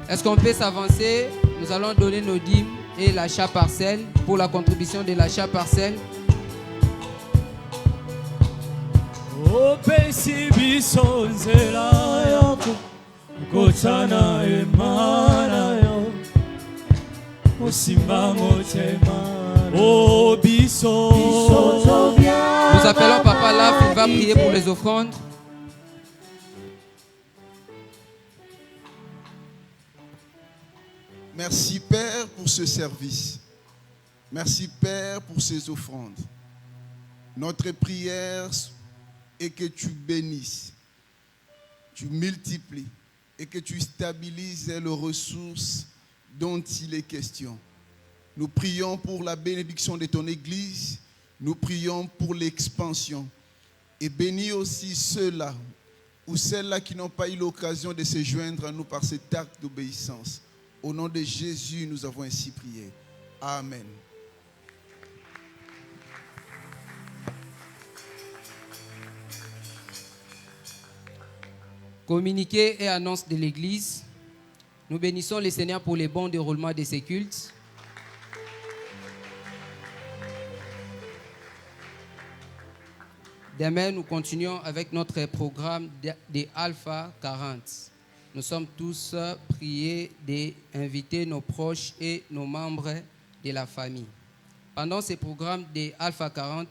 Est-ce qu'on peut s'avancer? Nous allons donner nos dîmes et l'achat parcelle pour la contribution de l'achat parcelle. Nous appelons Papa Laf, il va prier pour les offrandes. Merci Père pour ce service. Merci Père pour ces offrandes. Notre prière est que tu bénisses, tu multiplies et que tu stabilises les ressources dont il est question. Nous prions pour la bénédiction de ton Église. Nous prions pour l'expansion. Et bénis aussi ceux-là ou celles-là qui n'ont pas eu l'occasion de se joindre à nous par cet acte d'obéissance. Au nom de Jésus, nous avons ainsi prié. Amen. Communiqué et annonce de l'Église. Nous bénissons le Seigneur pour les bons déroulements de ces cultes. Demain, nous continuons avec notre programme des Alpha 40. Nous sommes tous priés d'inviter nos proches et nos membres de la famille. Pendant ce programme des Alpha 40,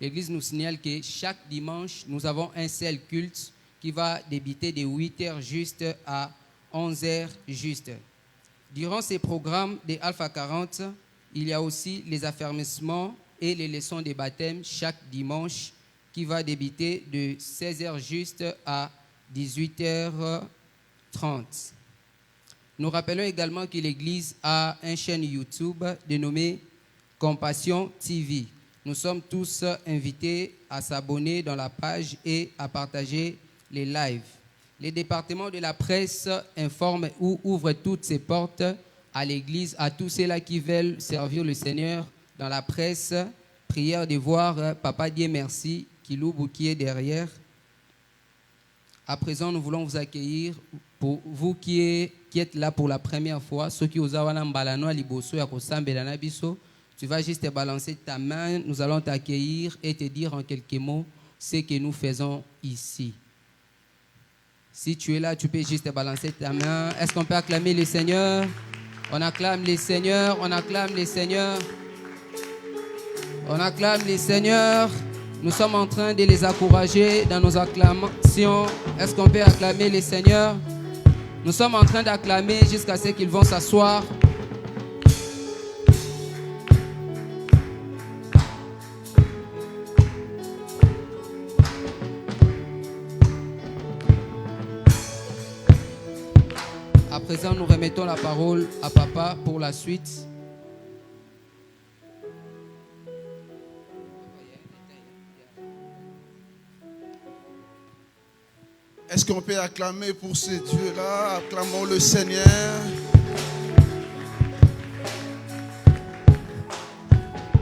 l'Église nous signale que chaque dimanche, nous avons un seul culte qui va débuter de 8h juste à 11h juste. Durant ces programmes des Alpha 40, il y a aussi les affermissements et les leçons de baptême chaque dimanche qui va débuter de 16h juste à 18h30. Nous rappelons également que l'Église a une chaîne YouTube dénommée Compassion TV. Nous sommes tous invités à s'abonner dans la page et à partager les lives. Le département de la presse informe ou ouvre toutes ses portes à l'église, à tous ceux-là qui veulent servir le Seigneur dans la presse. Prière de voir Papa Dieu merci, Kiloubu qui est derrière. À présent, nous voulons vous accueillir, pour vous qui êtes là pour la première fois, ceux qui osent tu vas juste te balancer ta main, nous allons t'accueillir et te dire en quelques mots ce que nous faisons ici. Si tu es là, tu peux juste te balancer ta main. Est-ce qu'on peut acclamer le Seigneur? On acclame le Seigneur, on acclame le Seigneur. On acclame le Seigneur. Nous sommes en train de les encourager dans nos acclamations. Est-ce qu'on peut acclamer le Seigneur? Nous sommes en train d'acclamer jusqu'à ce qu'ils vont s'asseoir. À présent, nous remettons la parole à Papa pour la suite. Est-ce qu'on peut acclamer pour ce Dieu-là? Acclamons le Seigneur.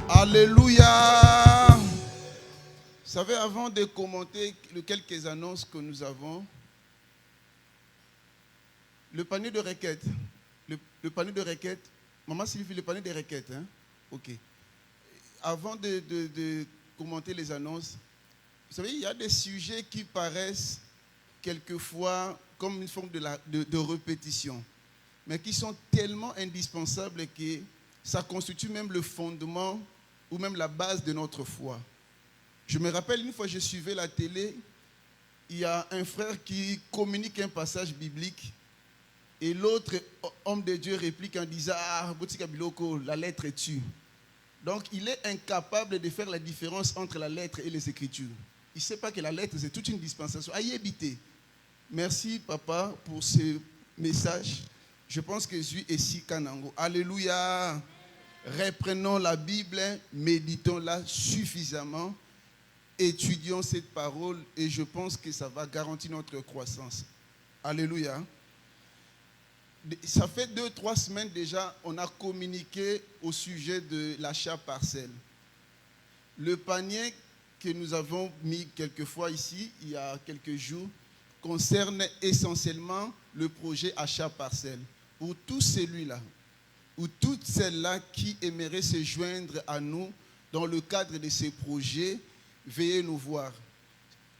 Alléluia. Vous savez, avant de commenter les quelques annonces que nous avons, le panier de requêtes. Le panier de requêtes. Maman Sylvie, le panier de requêtes. Hein? Ok. Avant de commenter les annonces, vous savez, il y a des sujets qui paraissent quelquefois comme une forme de répétition, mais qui sont tellement indispensables que ça constitue même le fondement ou même la base de notre foi. Je me rappelle une fois, je suivais la télé, il y a un frère qui communique un passage biblique et l'autre homme de Dieu réplique en disant « Ah, Botika Biloko, la lettre tue ». Donc, il est incapable de faire la différence entre la lettre et les Écritures. Il ne sait pas que la lettre, c'est toute une dispensation. Aïe, éviter. Merci, Papa, pour ce message. Je pense que Jésus est si kanango. Alléluia. Reprenons la Bible, méditons-la suffisamment, étudions cette parole et je pense que ça va garantir notre croissance. Alléluia. Ça fait 2-3 semaines déjà, on a communiqué au sujet de l'achat parcelle. Le panier que nous avons mis quelquefois ici, il y a quelques jours, concerne essentiellement le projet achat parcelle. Pour tous celui-là, ou toutes celles-là qui aimeraient se joindre à nous dans le cadre de ces projets, veuillez nous voir.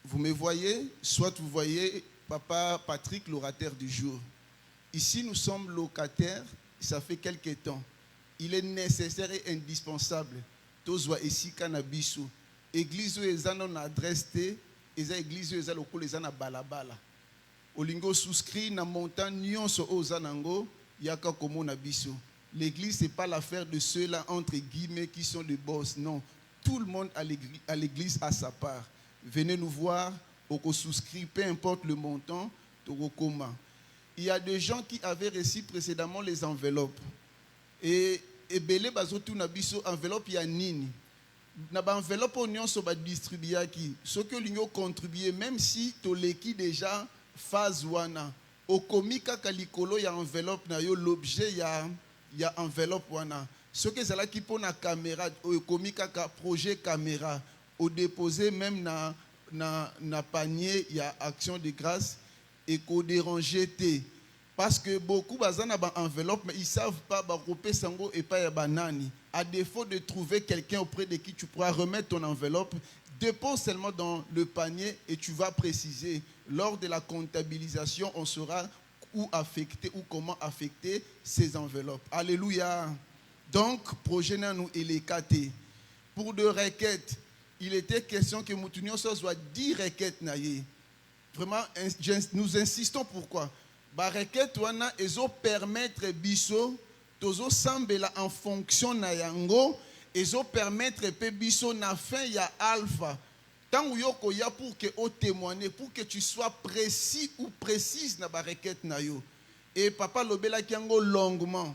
Vous me voyez, soit vous voyez Papa Patrick, l'orateur du jour. Ici, nous sommes locataires, ça fait quelque temps. Il est nécessaire et indispensable. Tozwa ici cannabis. Église où ils ont adresse, ils ont église où ils ont le balabala. Olingo souscrit na montagne nyonso ozanango yaka komo na biso. L'église c'est pas l'affaire de ceux-là entre guillemets qui sont les boss. Non, tout le monde à l'église a sa part. Venez nous voir, oko souscrit, peu importe le montant, toko koma. Il y a des gens qui avaient reçu précédemment les enveloppes. Et belé bazotu na biso enveloppe ya nini. Na ba enveloppe on so ba distribuer qui. Ce que l'union contribuer même si toleki déjà phase wana. Au komika kalikolo ya enveloppe na yo l'objet ya enveloppe wana. Ce que c'est là qui pour na caméra au komika ka projet caméra au déposer même na panier ya action de grâce et qu'au déranger té. Parce que beaucoup bazana ba enveloppe mais ils savent pas ba ropé sango et pas ya banani. À défaut de trouver quelqu'un auprès de qui tu pourras remettre ton enveloppe, dépose seulement dans le panier et tu vas préciser. Lors de la comptabilisation, on saura où affecter ou comment affecter ces enveloppes. Alléluia. Donc, projet nous et les KT. Pour de requêtes, il était question que Moutounion soit 10 requêtes. Vraiment, nous insistons pourquoi. Ba requête wana ezo permettre biso tozo sambela en fonction na yango ezo permettre pe biso na fin ya alpha. Tant ou yoko ya pour que o témoigner, pour que tu sois précis ou précise na ba requête na yo. Et papa lobela kiango longuement.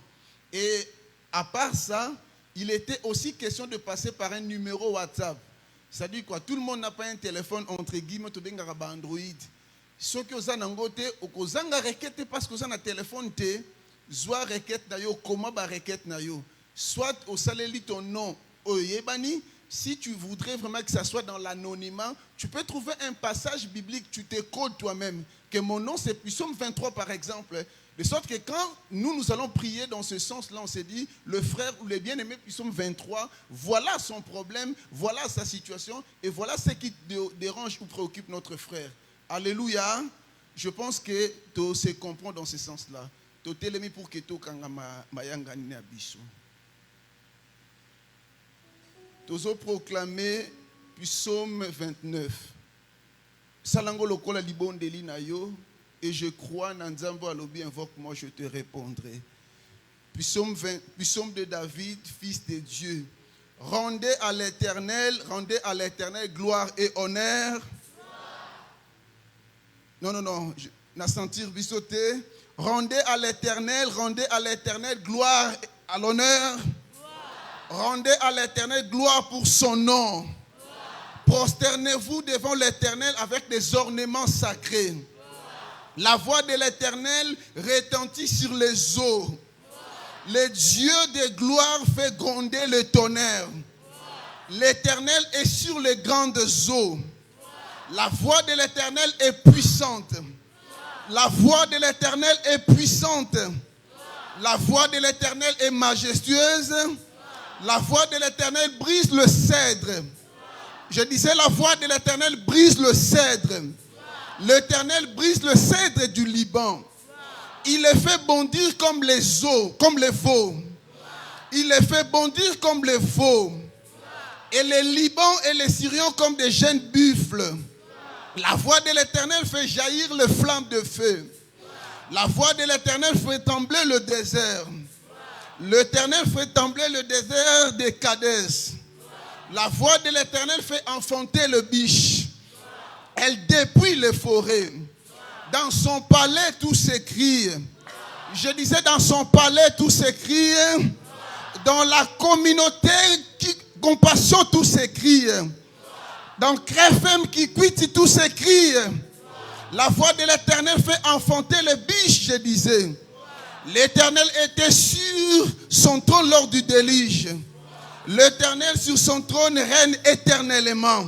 Et à part ça, il était aussi question de passer par un numéro WhatsApp. Ça dit quoi? Tout le monde n'a pas un téléphone entre guillemets to bengara ba Android. Ce que vous avez nangote, vous avez requête parce que vous avez un téléphone, soit requête na yo, comment ba requête na yo. Soit au saleli ton nom, au yebani. Si tu voudrais vraiment que ça soit dans l'anonymat, tu peux trouver un passage biblique, tu te codes toi-même. Que mon nom c'est Psaume 23 par exemple. De sorte que quand nous allons prier dans ce sens-là, on s'est dit, le frère ou le bien-aimé Psaume 23, voilà son problème, voilà sa situation, et voilà ce qui dérange ou préoccupe notre frère. Alléluia. Je pense que tu se comprends dans ce sens-là. Tu t'es mis pour que tu mayangani abiso. Tu as proclamé Psaume 29. Salango lokola libondeli na yo. Et je crois, Nanzambo Alobi, invoque-moi, je te répondrai. Psaume de David, fils de Dieu. Rendez à l'Éternel gloire et honneur. Non, na sentir bisoté. Rendez à l'Éternel gloire à l'honneur. Rendez à l'Éternel gloire pour son nom. Prosternez-vous devant l'Éternel avec des ornements sacrés. La voix de l'Éternel retentit sur les eaux. Le Dieu de gloire fait gronder le tonnerre. L'Éternel est sur les grandes eaux. La voix de l'Éternel est puissante. La voix de l'Éternel est puissante. La voix de l'Éternel est majestueuse. La voix de l'Éternel brise le cèdre. Je disais, la voix de l'Éternel brise le cèdre. L'Éternel brise le cèdre du Liban. Il les fait bondir comme les eaux, comme les veaux. Il les fait bondir comme les veaux. Et les Libans et les Syriens comme des jeunes buffles. La voix de l'Éternel fait jaillir les flammes de feu. La voix de l'Éternel fait trembler le désert. L'Éternel fait trembler le désert des Kadès. La voix de l'Éternel fait enfanter le biche. Elle dépouille les forêts. Dans son palais, tout s'écrie. Je disais, dans son palais, tout s'écrie. Dans la communauté, compassion, tout s'écrit. Dans Krefem qui quitte, tout s'écrit. La voix de l'Éternel fait enfanter le biche, je disais. L'Éternel était sur son trône lors du déluge. L'Éternel sur son trône règne éternellement.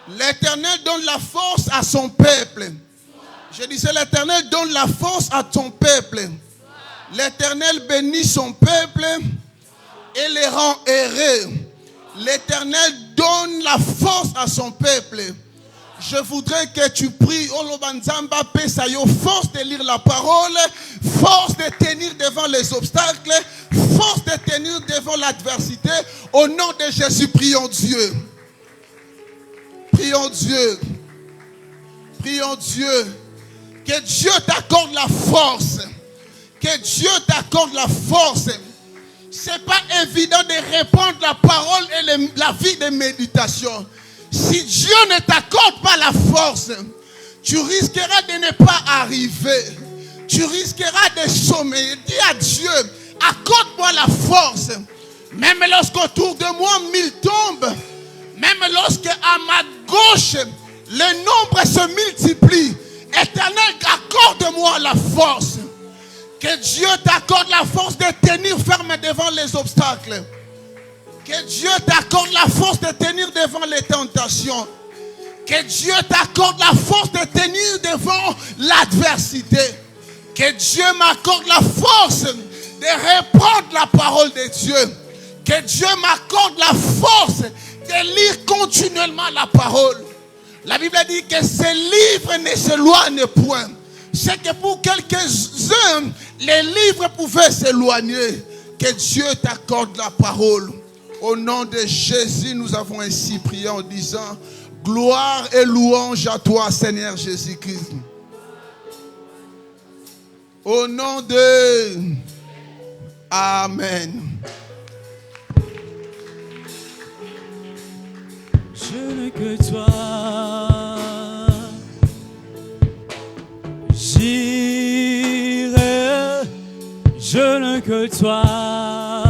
L'Éternel donne la force à son peuple. Je disais, l'Éternel donne la force à ton peuple. L'Éternel bénit son peuple et les rend heureux. L'Éternel donne la force à son peuple. Je voudrais que tu pries, Olobanzamba Pesayo, force de lire la parole, force de tenir devant les obstacles, force de tenir devant l'adversité. Au nom de Jésus, prions Dieu. Prions Dieu. Prions Dieu. Que Dieu t'accorde la force. Que Dieu t'accorde la force. C'est pas évident de répondre la parole et la vie de méditation. Si Dieu ne t'accorde pas la force, tu risqueras de ne pas arriver. Tu risqueras de sommeiller. Dis à Dieu, accorde-moi la force. Même lorsqu'autour de moi 1000 tombent, même lorsque à ma gauche, le nombre se multiplie. Éternel, accorde-moi la force. Que Dieu t'accorde la force de tenir ferme devant les obstacles. Que Dieu t'accorde la force de tenir devant les tentations. Que Dieu t'accorde la force de tenir devant l'adversité. Que Dieu m'accorde la force de reprendre la parole de Dieu. Que Dieu m'accorde la force de lire continuellement la parole. La Bible dit que ces livres ne s'éloignent point. C'est que pour quelques-uns, les livres pouvaient s'éloigner. Que Dieu t'accorde la parole. Au nom de Jésus, nous avons ainsi prié en disant, gloire et louange à toi, Seigneur Jésus-Christ. Au nom de... Amen. Je n'ai que toi. J'irai, je n'ai que toi.